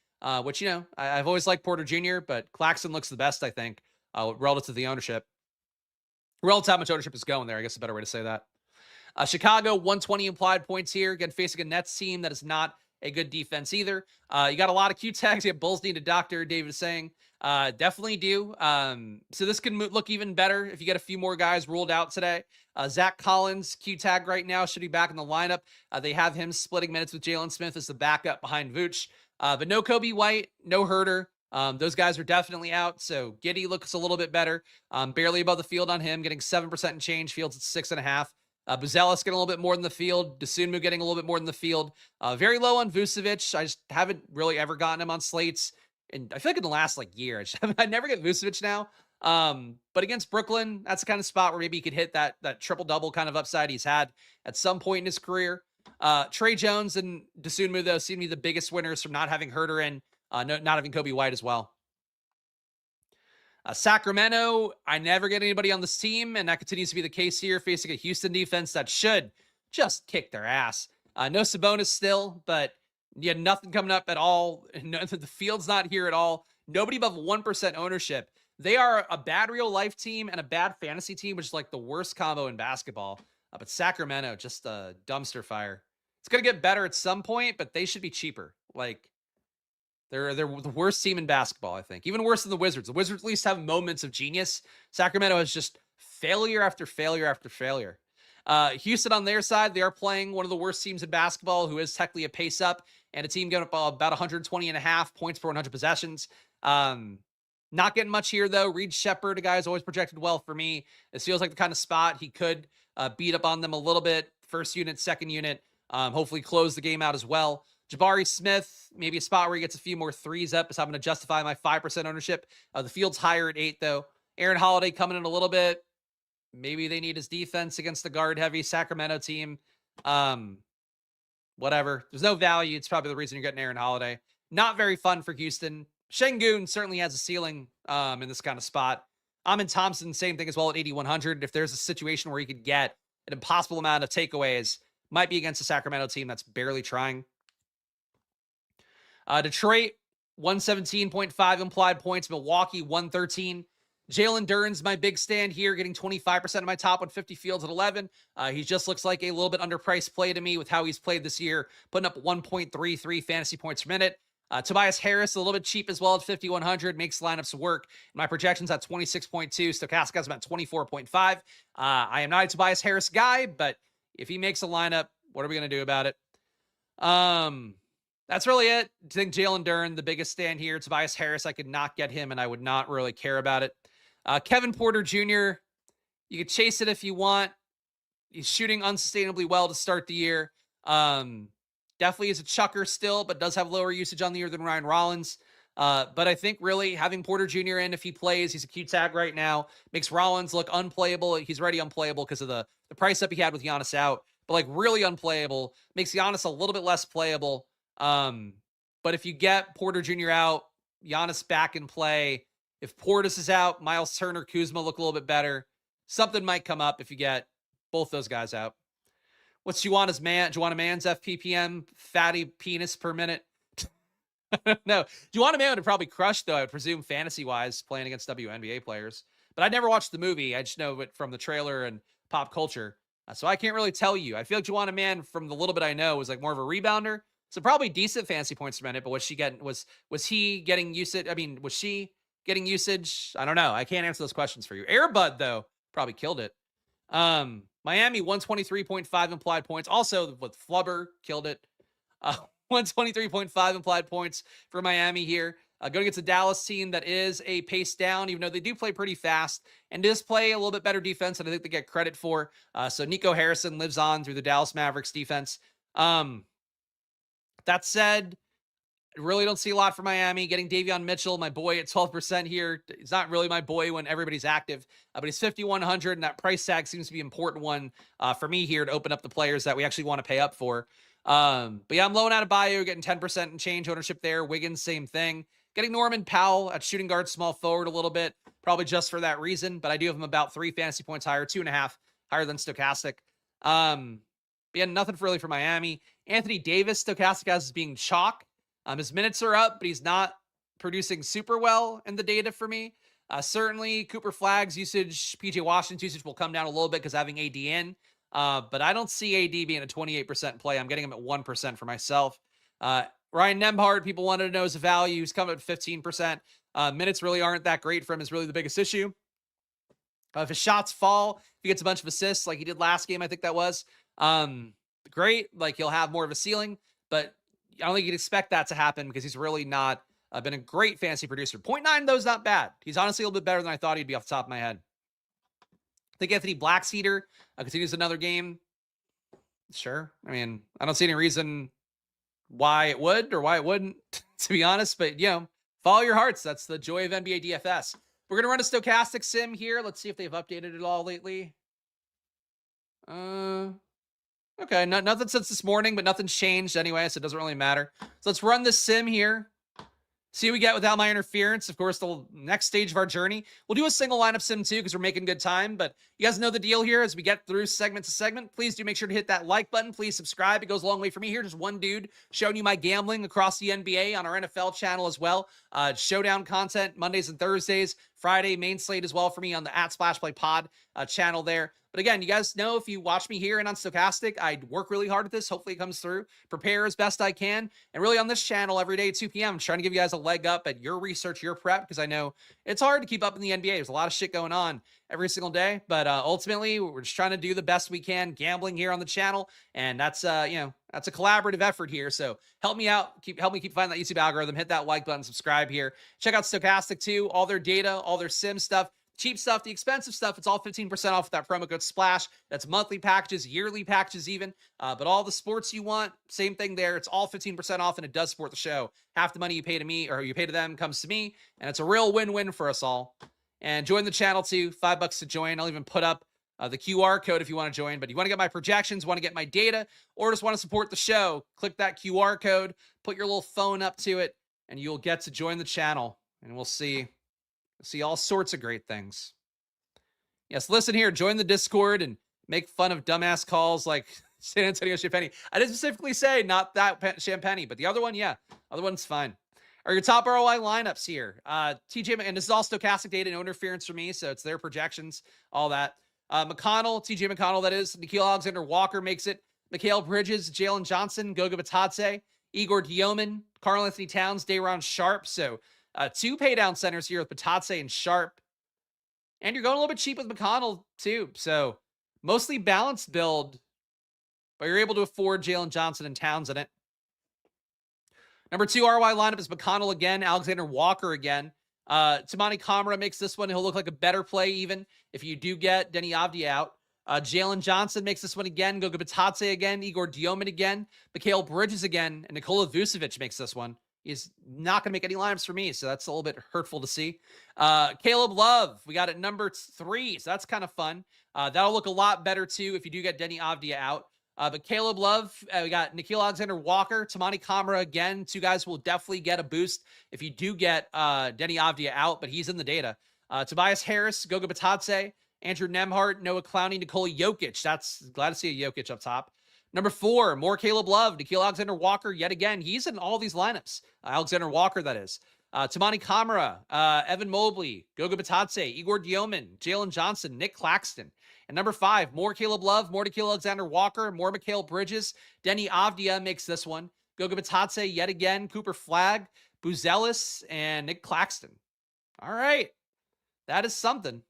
which, I've always liked Porter Jr., but Claxton looks the best, I think, relative to the ownership. Relative to how much ownership is going there, I guess is a better way to say that. Chicago, 120 implied points here. Again, facing a Nets team that is not a good defense either. You got a lot of Q tags. You have Bulls need a doctor, David is saying. Definitely do. So this can look even better if you get a few more guys ruled out today. Zach Collins, Q tag right now, should be back in the lineup. They have him splitting minutes with Jalen Smith as the backup behind Vooch. But no Kobe White, no Herter. Those guys are definitely out. So Giddey looks a little bit better. Barely above the field on him, getting 7% and change. Fields at 6.5. Buzelis getting a little bit more than the field. Dosunmu getting a little bit more than the field. Very low on Vucevic. I just haven't really ever gotten him on slates. And I feel like in the last year, I never get Vucevic now. But against Brooklyn, that's the kind of spot where maybe he could hit that triple-double kind of upside he's had at some point in his career. Trey Jones and Dosunmu, though, seem to be the biggest winners from not having Herter and not having Kobe White as well. Sacramento, I never get anybody on this team, and that continues to be the case here, facing a Houston defense that should just kick their ass. No Sabonis still, but you had nothing coming up at all. No, the field's not here at all. Nobody above 1% ownership. They are a bad real life team and a bad fantasy team, which is like the worst combo in basketball. But Sacramento, just a dumpster fire. It's going to get better at some point, but they should be cheaper. They're the worst team in basketball, I think. Even worse than the Wizards. The Wizards at least have moments of genius. Sacramento is just failure after failure after failure. Houston on their side, they are playing one of the worst teams in basketball, who is technically a pace up, and a team getting up about 120.5 points per 100 possessions. Not getting much here, though. Reed Shepherd, a guy who's always projected well for me. This feels like the kind of spot he could beat up on them a little bit. First unit, second unit. Hopefully close the game out as well. Jabari Smith, maybe a spot where he gets a few more threes up, so I'm going to justify my 5% ownership. The field's higher at 8, though. Aaron Holiday coming in a little bit. Maybe they need his defense against the guard-heavy Sacramento team. Whatever. There's no value. It's probably the reason you're getting Aaron Holiday. Not very fun for Houston. Şengün certainly has a ceiling in this kind of spot. Amin Thompson, same thing as well at 8,100. If there's a situation where he could get an impossible amount of takeaways, might be against a Sacramento team that's barely trying. Detroit, 117.5 implied points. Milwaukee, 113. Jalen Duren's my big stand here, getting 25% of my top 150 fields at 11. He just looks like a little bit underpriced play to me with how he's played this year, putting up 1.33 fantasy points per minute. Tobias Harris, a little bit cheap as well at 5,100, makes lineups work. My projection's at 26.2. Stokastic has about 24.5. I am not a Tobias Harris guy, but if he makes a lineup, what are we going to do about it? That's really it. I think Jalen Duren, the biggest stand here. Tobias Harris, I could not get him, and I would not really care about it. Kevin Porter Jr., you could chase it if you want. He's shooting unsustainably well to start the year. Definitely is a chucker still, but does have lower usage on the year than Ryan Rollins. But I think really having Porter Jr. in, if he plays, he's a Q tag right now, makes Rollins look unplayable. He's already unplayable because of the price up he had with Giannis out, but like really unplayable, makes Giannis a little bit less playable. But if you get Porter Jr. out, Giannis back in play, if Portis is out, Miles Turner, Kuzma look a little bit better. Something might come up if you get both those guys out. What's Juana Mann's FPPM fatty penis per minute? No, Juana Mann would probably crush, though, I would presume, fantasy-wise, playing against WNBA players. But I never watched the movie. I just know it from the trailer and pop culture. So I can't really tell you. I feel like Juana Mann, from the little bit I know, was like more of a rebounder. So probably decent fantasy points per minute, but was he getting usage? I mean, was she getting usage? I don't know. I can't answer those questions for you. Airbud, though, probably killed it. Miami, 123.5 implied points. Also, with Flubber, killed it. 123.5 implied points for Miami here. Going against a Dallas team that is a pace down, even though they do play pretty fast and does play a little bit better defense than I think they get credit for. So Nico Harrison lives on through the Dallas Mavericks defense. That said, I really don't see a lot for Miami. Getting Davion Mitchell, my boy, at 12% here. He's not really my boy when everybody's active, but he's 5,100, and that price tag seems to be an important one for me here to open up the players that we actually want to pay up for. But yeah, I'm low out of Bayou, getting 10% and change ownership there. Wiggins, same thing. Getting Norman Powell at shooting guard, small forward a little bit, probably just for that reason, but I do have him about 3 fantasy points higher, 2.5 higher than Stokastic. Yeah, nothing really for Miami. Anthony Davis, Stokastic has as being chalk. His minutes are up, but he's not producing super well in the data for me. Certainly, Cooper Flagg's usage, PJ Washington's usage will come down a little bit because having AD in. But I don't see AD being a 28% play. I'm getting him at 1% for myself. Ryan Nembhard, people wanted to know his value. He's coming at 15%. Minutes really aren't that great for him is really the biggest issue. If his shots fall, if he gets a bunch of assists like he did last game, I think that was, great. Like he'll have more of a ceiling, but I don't think you'd expect that to happen because he's really not been a great fantasy producer. 0.9, though, is not bad. He's honestly a little bit better than I thought he'd be off the top of my head. I think Anthony Blackseater continues another game. Sure. I mean, I don't see any reason why it would or why it wouldn't, to be honest. But, you know, follow your hearts. That's the joy of NBA DFS. We're going to run a Stokastic sim here. Let's see if they've updated it all lately. Okay, nothing since this morning, but nothing's changed anyway, so it doesn't really matter. So let's run this sim here. See what we get without my interference. Of course, the next stage of our journey. We'll do a single lineup sim too because we're making good time. But you guys know the deal here as we get through segment to segment. Please do make sure to hit that like button. Please subscribe. It goes a long way for me here. Just one dude showing you my gambling across the NBA on our NFL channel as well. Showdown content Mondays and Thursdays. Friday, main slate as well for me on the @SplashPlayPod channel there. But again, you guys know if you watch me here and on Stokastic, I work really hard at this. Hopefully it comes through. Prepare as best I can. And really on this channel every day at 2 p.m., I'm trying to give you guys a leg up at your research, your prep, because I know it's hard to keep up in the NBA. There's a lot of shit going on every single day. But ultimately, we're just trying to do the best we can gambling here on the channel. And that's, that's a collaborative effort here. So help me out. Help me keep finding that YouTube algorithm. Hit that like button, subscribe here. Check out Stokastic too. All their data, all their sim stuff. Cheap stuff, the expensive stuff, it's all 15% off with that promo code SPLASH. That's monthly packages, yearly packages even. But all the sports you want, same thing there. It's all 15% off, and it does support the show. Half the money you pay to me, or you pay to them, comes to me, and it's a real win-win for us all. And join the channel too, $5 to join. I'll even put up the QR code if you want to join. But you want to get my projections, want to get my data, or just want to support the show, click that QR code, put your little phone up to it, and you'll get to join the channel. And we'll see all sorts of great things. Yes, listen here, join the Discord and make fun of dumbass calls like San Antonio Champagne. I didn't specifically say not that Champagne, but the other one, yeah. Other one's fine. All are your top ROI lineups here. TJ, and this is all Stokastic data, no interference for me, so it's their projections, all that. McConnell, TJ McConnell, that is. Nickeil Alexander-Walker makes it. Mikal Bridges, Jalen Johnson, Goga Bitadze, Igor Dioman, Karl Anthony Towns, Day'Ron Sharpe. So 2 paydown centers here with Bitadze and Sharpe. And you're going a little bit cheap with McConnell too. So mostly balanced build, but you're able to afford Jalen Johnson and Towns in it. Number 2 ROI lineup is McConnell again, Alexander Walker again. Tamani Kamara makes this one. He'll look like a better play even if you do get Denny Avdia out. Jalen Johnson makes this one again. Goga Bitadze again. Igor Dioman again. Mikal Bridges again. And Nikola Vucevic makes this one. He's not going to make any lineups for me, so that's a little bit hurtful to see. Caleb Love, we got at number 3, so that's kind of fun. That'll look a lot better, too, if you do get Denny Avdia out. But Caleb Love, we got Nickeil Alexander-Walker, Tamani Kamara again. 2 guys will definitely get a boost if you do get Denny Avdia out, but he's in the data. Tobias Harris, Goga Bitadze, Andrew Nembhard, Noah Clowney, Nikola Jokic. That's glad to see a Jokic up top. Number 4, more Caleb Love, Nickeil Alexander-Walker yet again. He's in all these lineups. Alexander Walker, that is. Tamani Kamara, Evan Mobley, Goga Bitadze, Igor Dioman, Jalen Johnson, Nick Claxton. And number 5, more Caleb Love, more Nickeil Alexander-Walker, more Mikal Bridges. Denny Avdia makes this one. Goga Bitadze yet again, Cooper Flagg, Buzelis, and Nick Claxton. All right. That is something.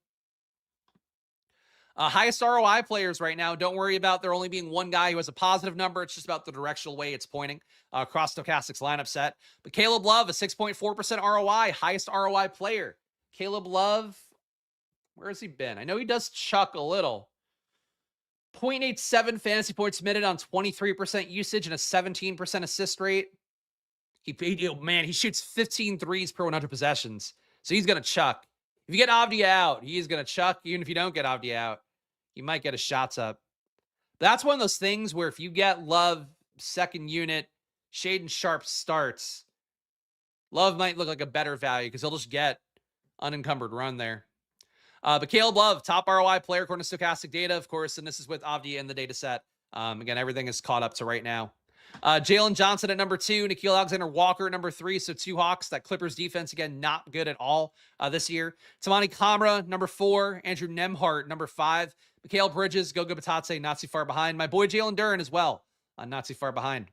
Highest ROI players right now, don't worry about there only being one guy who has a positive number. It's just about the directional way it's pointing across Stokastic's lineup set. But Caleb Love, a 6.4% ROI, highest ROI player. Caleb Love, where has he been? I know he does chuck a little. 0.87 fantasy points minute on 23% usage and a 17% assist rate. He shoots 15 threes per 100 possessions. So he's going to chuck. If you get Avdia out, he's going to chuck. Even if you don't get Avdia out, you might get his shots up. That's one of those things where if you get Love second unit, Shaedon Sharpe starts, Love might look like a better value because he'll just get unencumbered run there. But Caleb Love, top ROI player according to Stokastic data, of course, and this is with Avdia in the data set. Again, everything is caught up to right now. Jalen Johnson at number 2, Nickeil Alexander-Walker at number 3, so 2 Hawks. That Clippers defense, again, not good at all this year. Tamani Kamara, number 4, Andrew Nembhard, number 5, Mikal Bridges, Goga Bitadze, not too far behind. My boy Jalen Duren as well, not too far behind.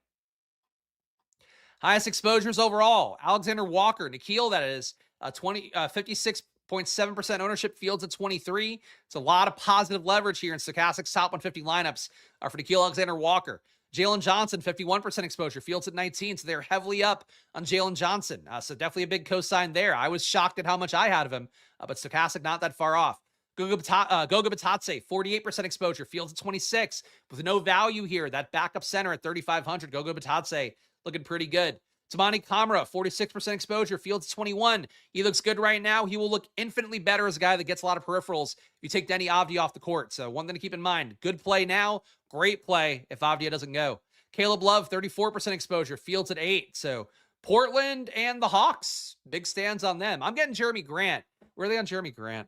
Highest exposures overall, Alexander Walker, Nickeil, that is, 56.7% ownership, fields at 23. It's a lot of positive leverage here in Stokastic's top 150 lineups for Nickeil Alexander-Walker. Jalen Johnson, 51% exposure, fields at 19, so they're heavily up on Jalen Johnson. So definitely a big cosign there. I was shocked at how much I had of him, but Stokastic not that far off. Goga Bitadze, 48% exposure, fields at 26, with no value here. That backup center at 3,500, Goga Bitadze looking pretty good. Tamani Kamara, 46% exposure, fields 21. He looks good right now. He will look infinitely better as a guy that gets a lot of peripherals if you take Denny Avdia off the court. So one thing to keep in mind, good play now, great play if Avdia doesn't go. Caleb Love, 34% exposure, fields at 8. So Portland and the Hawks, big stands on them. I'm getting Jeremy Grant. Where are they on Jeremy Grant?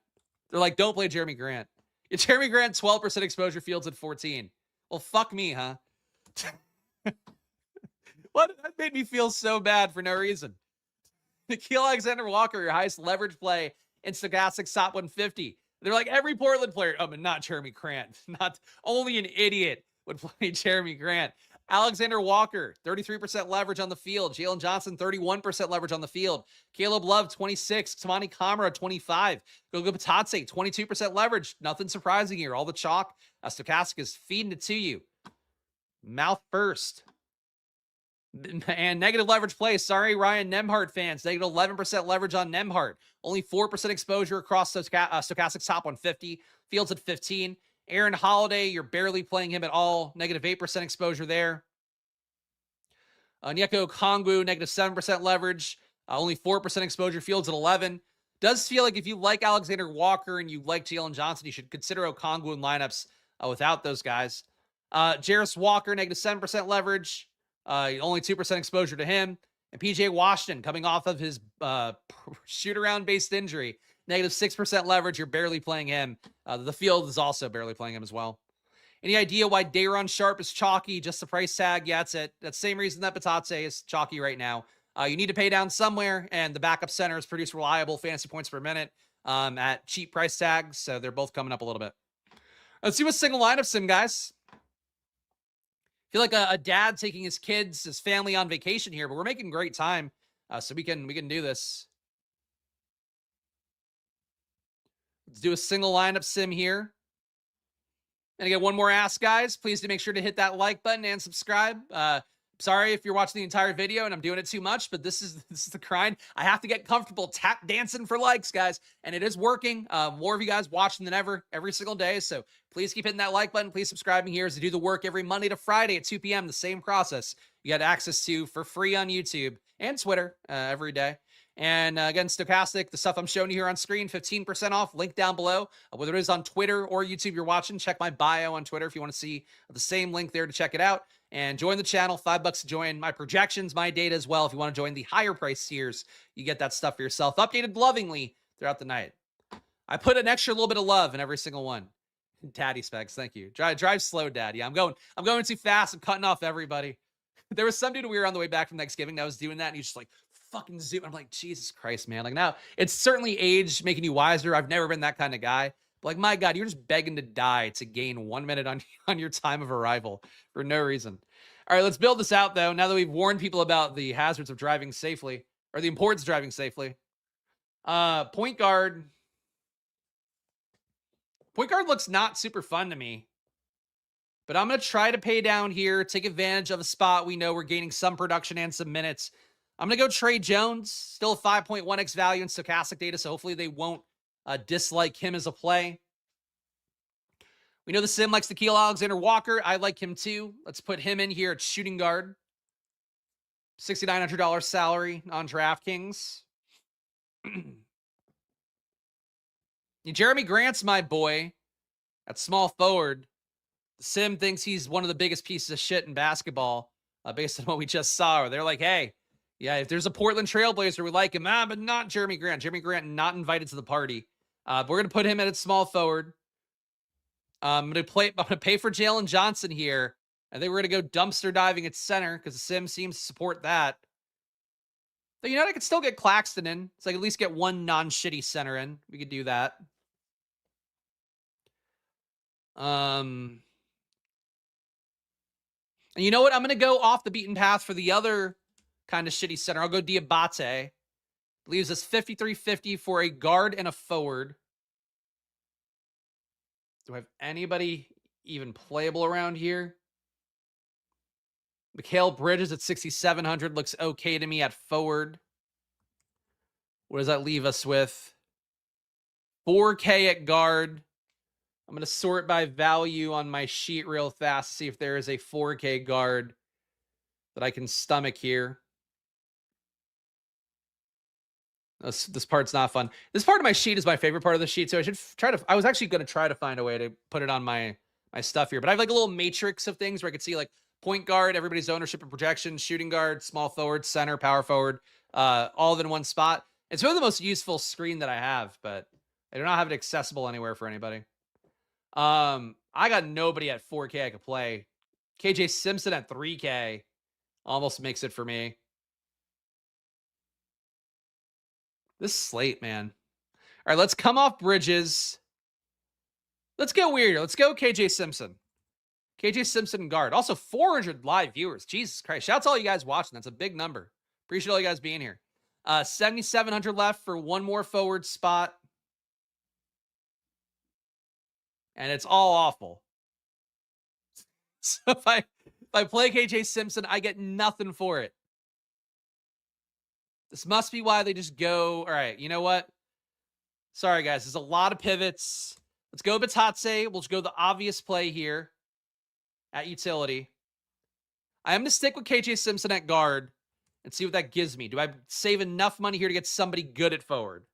They're like, don't play Jeremy Grant. It's Jeremy Grant, 12% exposure, fields at 14. Well, fuck me, huh? What? That made me feel so bad for no reason. Nickeil Alexander-Walker, your highest leverage play in Stokastic's top 150. They're like every Portland player. Oh, but not Jeremy Grant. Not only an idiot would play Jeremy Grant. Alexander Walker, 33% leverage on the field. Jalen Johnson, 31% leverage on the field. Caleb Love, 26. Tamani Kamara, 25. Goga Bitadze, 22% leverage. Nothing surprising here. All the chalk. Stokastic is feeding it to you. Mouth first. And negative leverage play. Sorry, Ryan Nembhard fans. Negative 11% leverage on Nembhard. Only 4% exposure across Stokastic's top 150. Fields at 15. Aaron Holiday, you're barely playing him at all. Negative 8% exposure there. Onyeka Okongwu, negative 7% leverage. Only 4% exposure. Fields at 11. Does feel like if you like Alexander Walker and you like Jalen Johnson, you should consider Okongwu in lineups without those guys. Jarris Walker, negative 7% leverage. Only 2% exposure to him. And PJ Washington coming off of his shoot-around based injury. Negative 6% leverage. You're barely playing him. The field is also barely playing him as well. Any idea why Day'Ron Sharpe is chalky? Just the price tag? Yeah, that's it. That's the same reason that Bitadze is chalky right now. You need to pay down somewhere, and the backup centers produce reliable fantasy points per minute at cheap price tags, so they're both coming up a little bit. Let's do a single lineup sim, guys. Feel like a dad taking his kids, his family on vacation here, but we're making great time, so we can do this. Let's do a single lineup sim here. And again, one more ask, guys. Please do make sure to hit that like button and subscribe. Sorry if you're watching the entire video and I'm doing it too much, but this is the grind. I have to get comfortable tap dancing for likes, guys, and it is working. More of you guys watching than ever every single day, so please keep hitting that like button. Please subscribing here as I do the work every Monday to Friday at 2 p.m. The same process you got access to for free on YouTube and Twitter every day. And again, Stokastic, the stuff I'm showing you here on screen, 15% off, link down below. Whether it is on Twitter or YouTube you're watching, check my bio on Twitter if you want to see the same link there to check it out. And join the channel, $5 to join. My projections, my data as well. If you want to join the higher price tiers, you get that stuff for yourself, updated lovingly throughout the night. I put an extra little bit of love in every single one. Daddy Spags, thank you. Drive slow, Daddy. I'm going too fast. I'm cutting off everybody. There was some dude we were on the way back from Thanksgiving that was doing that, and he's just like, fucking zoom. I'm like, Jesus Christ, man. Like, now it's certainly age making you wiser. I've never been that kind of guy. But like, my God, you're just begging to die to gain 1 minute on your time of arrival for no reason. All right, let's build this out, though. Now that we've warned people about the hazards of driving safely, or the importance of driving safely. Point guard. Point guard looks not super fun to me. But I'm going to try to pay down here, take advantage of a spot we know we're gaining some production and some minutes. I'm going to go Trey Jones, still a 5.1x value in Stokastic data, so hopefully they won't dislike him as a play. We know the sim likes Nickeil Alexander-Walker. I like him too. Let's put him in here at shooting guard. $6,900 salary on DraftKings. Jeremy Grant's my boy at small forward. The sim thinks he's one of the biggest pieces of shit in basketball based on what we just saw. They're like, hey, yeah, if there's a Portland Trailblazer, we like him. But not Jeremy Grant. Jeremy Grant not invited to the party. We're going to put him at small forward. I'm going to pay for Jalen Johnson here. I think we're going to go dumpster diving at center because the sim seems to support that. But, you know, I could still get Claxton in. So I could at least get one non-shitty center in. We could do that. And you know what? I'm going to go off the beaten path for the other kind of shitty center. I'll go Diabate. Leaves us 53.50 for a guard and a forward. Do I have anybody even playable around here? Mikal Bridges at 6,700 looks okay to me at forward. What does that leave us with? 4K at guard. I'm going to sort by value on my sheet real fast to see if there is a 4K guard that I can stomach here. This part's not fun. This part of my sheet is my favorite part of the sheet, so I should try to. I was actually going to try to find a way to put it on my stuff here, but I have like a little matrix of things where I could see like point guard, everybody's ownership and projection, shooting guard, small forward, center, power forward, all in one spot. It's really the most useful screen that I have, but I do not have it accessible anywhere for anybody. I got nobody at 4K I could play. KJ Simpson at 3K almost makes it for me. This slate, man. All right, let's come off Bridges. Let's go weird. Let's go KJ Simpson. KJ Simpson guard. Also, 400 live viewers. Jesus Christ. Shout out to all you guys watching. That's a big number. Appreciate all you guys being here. 7,700 left for one more forward spot. And it's all awful. So if I play KJ Simpson, I get nothing for it. This must be why they just go, all right, you know what? Sorry, guys. There's a lot of pivots. Let's go Batatse. We'll just go the obvious play here at utility. I am going to stick with KJ Simpson at guard and see what that gives me. Do I save enough money here to get somebody good at forward?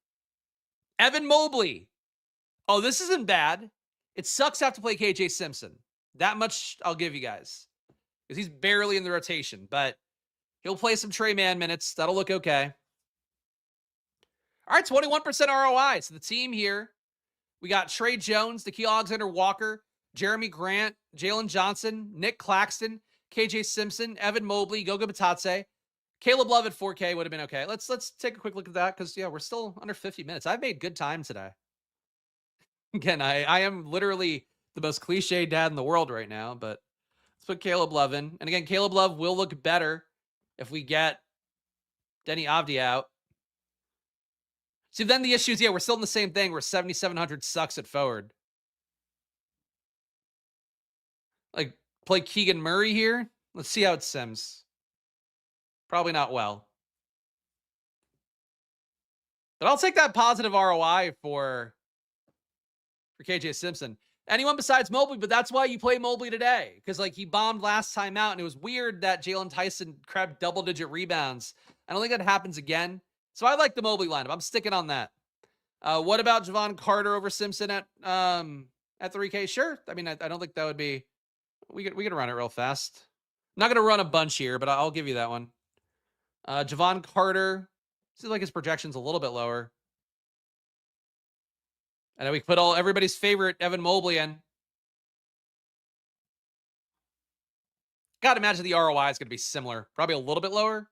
Evan Mobley. Oh, this isn't bad. It sucks to have to play KJ Simpson. That much I'll give you guys. Because he's barely in the rotation, but he'll play some Trey Man minutes. That'll look okay. All right, 21% ROI. So the team here, we got Trey Jones, Nickeil Alexander-Walker, Jeremy Grant, Jalen Johnson, Nick Claxton, KJ Simpson, Evan Mobley, Goga Batatse. Caleb Love at 4K would have been okay. Let's take a quick look at that because yeah, we're still under 50 minutes. I've made good time today. Again, I am literally the most cliche dad in the world right now, but let's put Caleb Love in. And again, Caleb Love will look better if we get Denny Avdia out. See, then the issue is, yeah, we're still in the same thing where 7,700 sucks at forward. Like, play Keegan Murray here? Let's see how it sims. Probably not well. But I'll take that positive ROI for KJ Simpson. Anyone besides Mobley, but that's why you play Mobley today. Because, like, he bombed last time out, and it was weird that Jalen Tyson grabbed double-digit rebounds. I don't think that happens again. So I like the Mobley lineup. I'm sticking on that. What about Javon Carter over Simpson at 3K? Sure. I mean, I don't think that would be... We could run it real fast. I'm not going to run a bunch here, but I'll give you that one. Javon Carter. Seems like his projection's a little bit lower. And then we put everybody's favorite Evan Mobley in. Gotta imagine the ROI is going to be similar. Probably a little bit lower.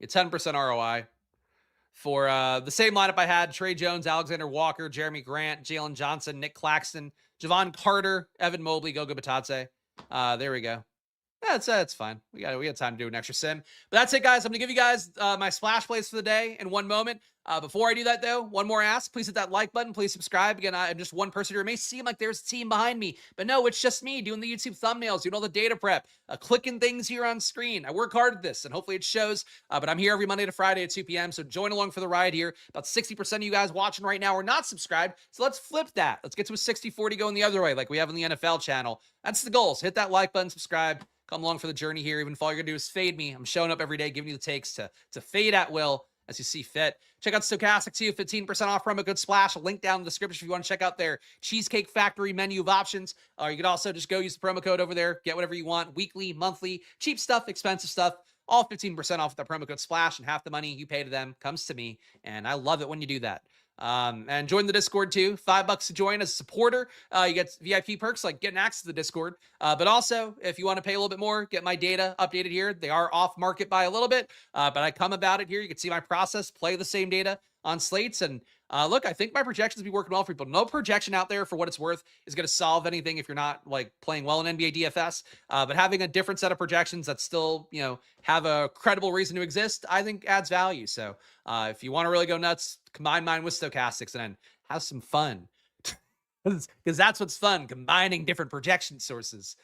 A 10% ROI. For the same lineup I had, Trey Jones, Alexander Walker, Jeremy Grant, Jalen Johnson, Nick Claxton, Javon Carter, Evan Mobley, Goga Batadze. There we go. That's fine. We had time to do an extra sim. But that's it, guys. I'm going to give you guys my splash plays for the day in one moment. Before I do that, though, one more ask. Please hit that like button. Please subscribe. Again, I'm just one person here. It may seem like there's a team behind me, but no, it's just me doing the YouTube thumbnails, doing all the data prep, clicking things here on screen. I work hard at this, and hopefully it shows. But I'm here every Monday to Friday at 2 p.m., so join along for the ride here. About 60% of you guys watching right now are not subscribed, so let's flip that. Let's get to a 60-40 going the other way like we have on the NFL channel. That's the goal. So hit that like button, subscribe. Come along for the journey here. Even if all you're going to do is fade me, I'm showing up every day, giving you the takes to fade at will as you see fit. Check out Stokastic too, 15% off promo code SPLASH. A link down in the description if you want to check out their Cheesecake Factory menu of options. You can also just go use the promo code over there, get whatever you want, weekly, monthly, cheap stuff, expensive stuff, all 15% off with that promo code SPLASH, and half the money you pay to them comes to me, and I love it when you do that. And join the Discord too. $5 to join as a supporter. You get VIP perks like getting access to the Discord. But also, if you want to pay a little bit more, get my data updated here. They are off market by a little bit, but I come about it here. You can see my process, play the same data on slates. And look, I think my projections will be working well for people. No projection out there for what it's worth is going to solve anything if you're not like playing well in NBA DFS. But having a different set of projections that still, have a credible reason to exist, I think adds value. So if you want to really go nuts, combine mine with Stokastics and then have some fun. Because that's what's fun, combining different projection sources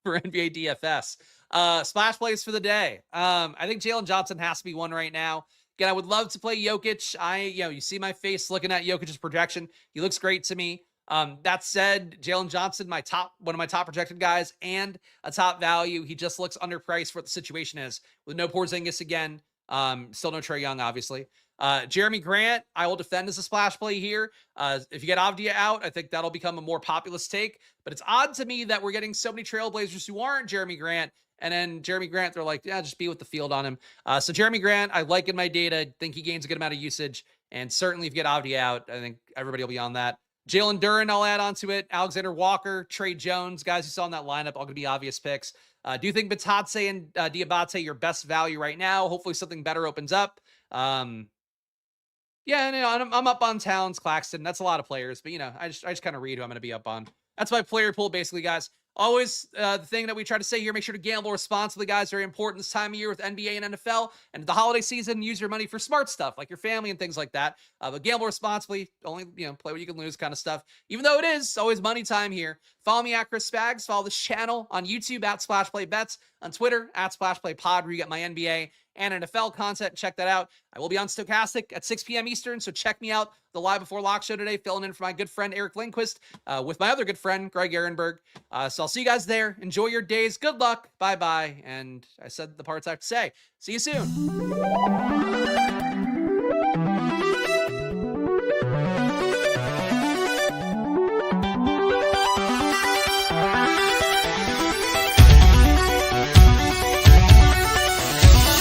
for NBA DFS. Splash plays for the day. I think Jalen Johnson has to be one right now. Again, I would love to play Jokic. You see my face looking at Jokic's projection. He looks great to me. That said, Jalen Johnson, one of my top projected guys and a top value. He just looks underpriced for what the situation is with no Porzingis again. Still no Trae Young, obviously. Jeremy Grant, I will defend as a splash play here. If you get Avdia out, I think that'll become a more populist take, but it's odd to me that we're getting so many Trailblazers who aren't Jeremy Grant. And then Jeremy Grant, they're like, yeah, just be with the field on him. So Jeremy Grant, I like in my data, think he gains a good amount of usage. And certainly if you get Avdia out, I think everybody will be on that. Jalen Duren, I'll add on to it. Alexander Walker, Trey Jones, guys you saw in that lineup, all going to be obvious picks. Do you think Batadze and Diabate your best value right now? Hopefully something better opens up. Yeah, I'm up on Towns, Claxton. That's a lot of players, but I just kind of read who I'm going to be up on. That's my player pool, basically, guys. Always the thing that we try to say here, make sure to gamble responsibly, guys. Very important this time of year with NBA and NFL. And the holiday season, use your money for smart stuff like your family and things like that. But gamble responsibly. Only, play what you can lose kind of stuff. Even though it is always money time here. Follow me at Chris Spags. Follow this channel on YouTube at SplashPlayBets. On Twitter at SplashPlayPod, where you get my NBA and NFL content. Check that out. I will be on Stokastic at 6 p.m. Eastern, so check me out. The Live Before Lock show today, filling in for my good friend Eric Lindquist with my other good friend Greg Ehrenberg. So I'll see you guys there. Enjoy your days. Good luck. Bye-bye. And I said the parts I have to say. See you soon.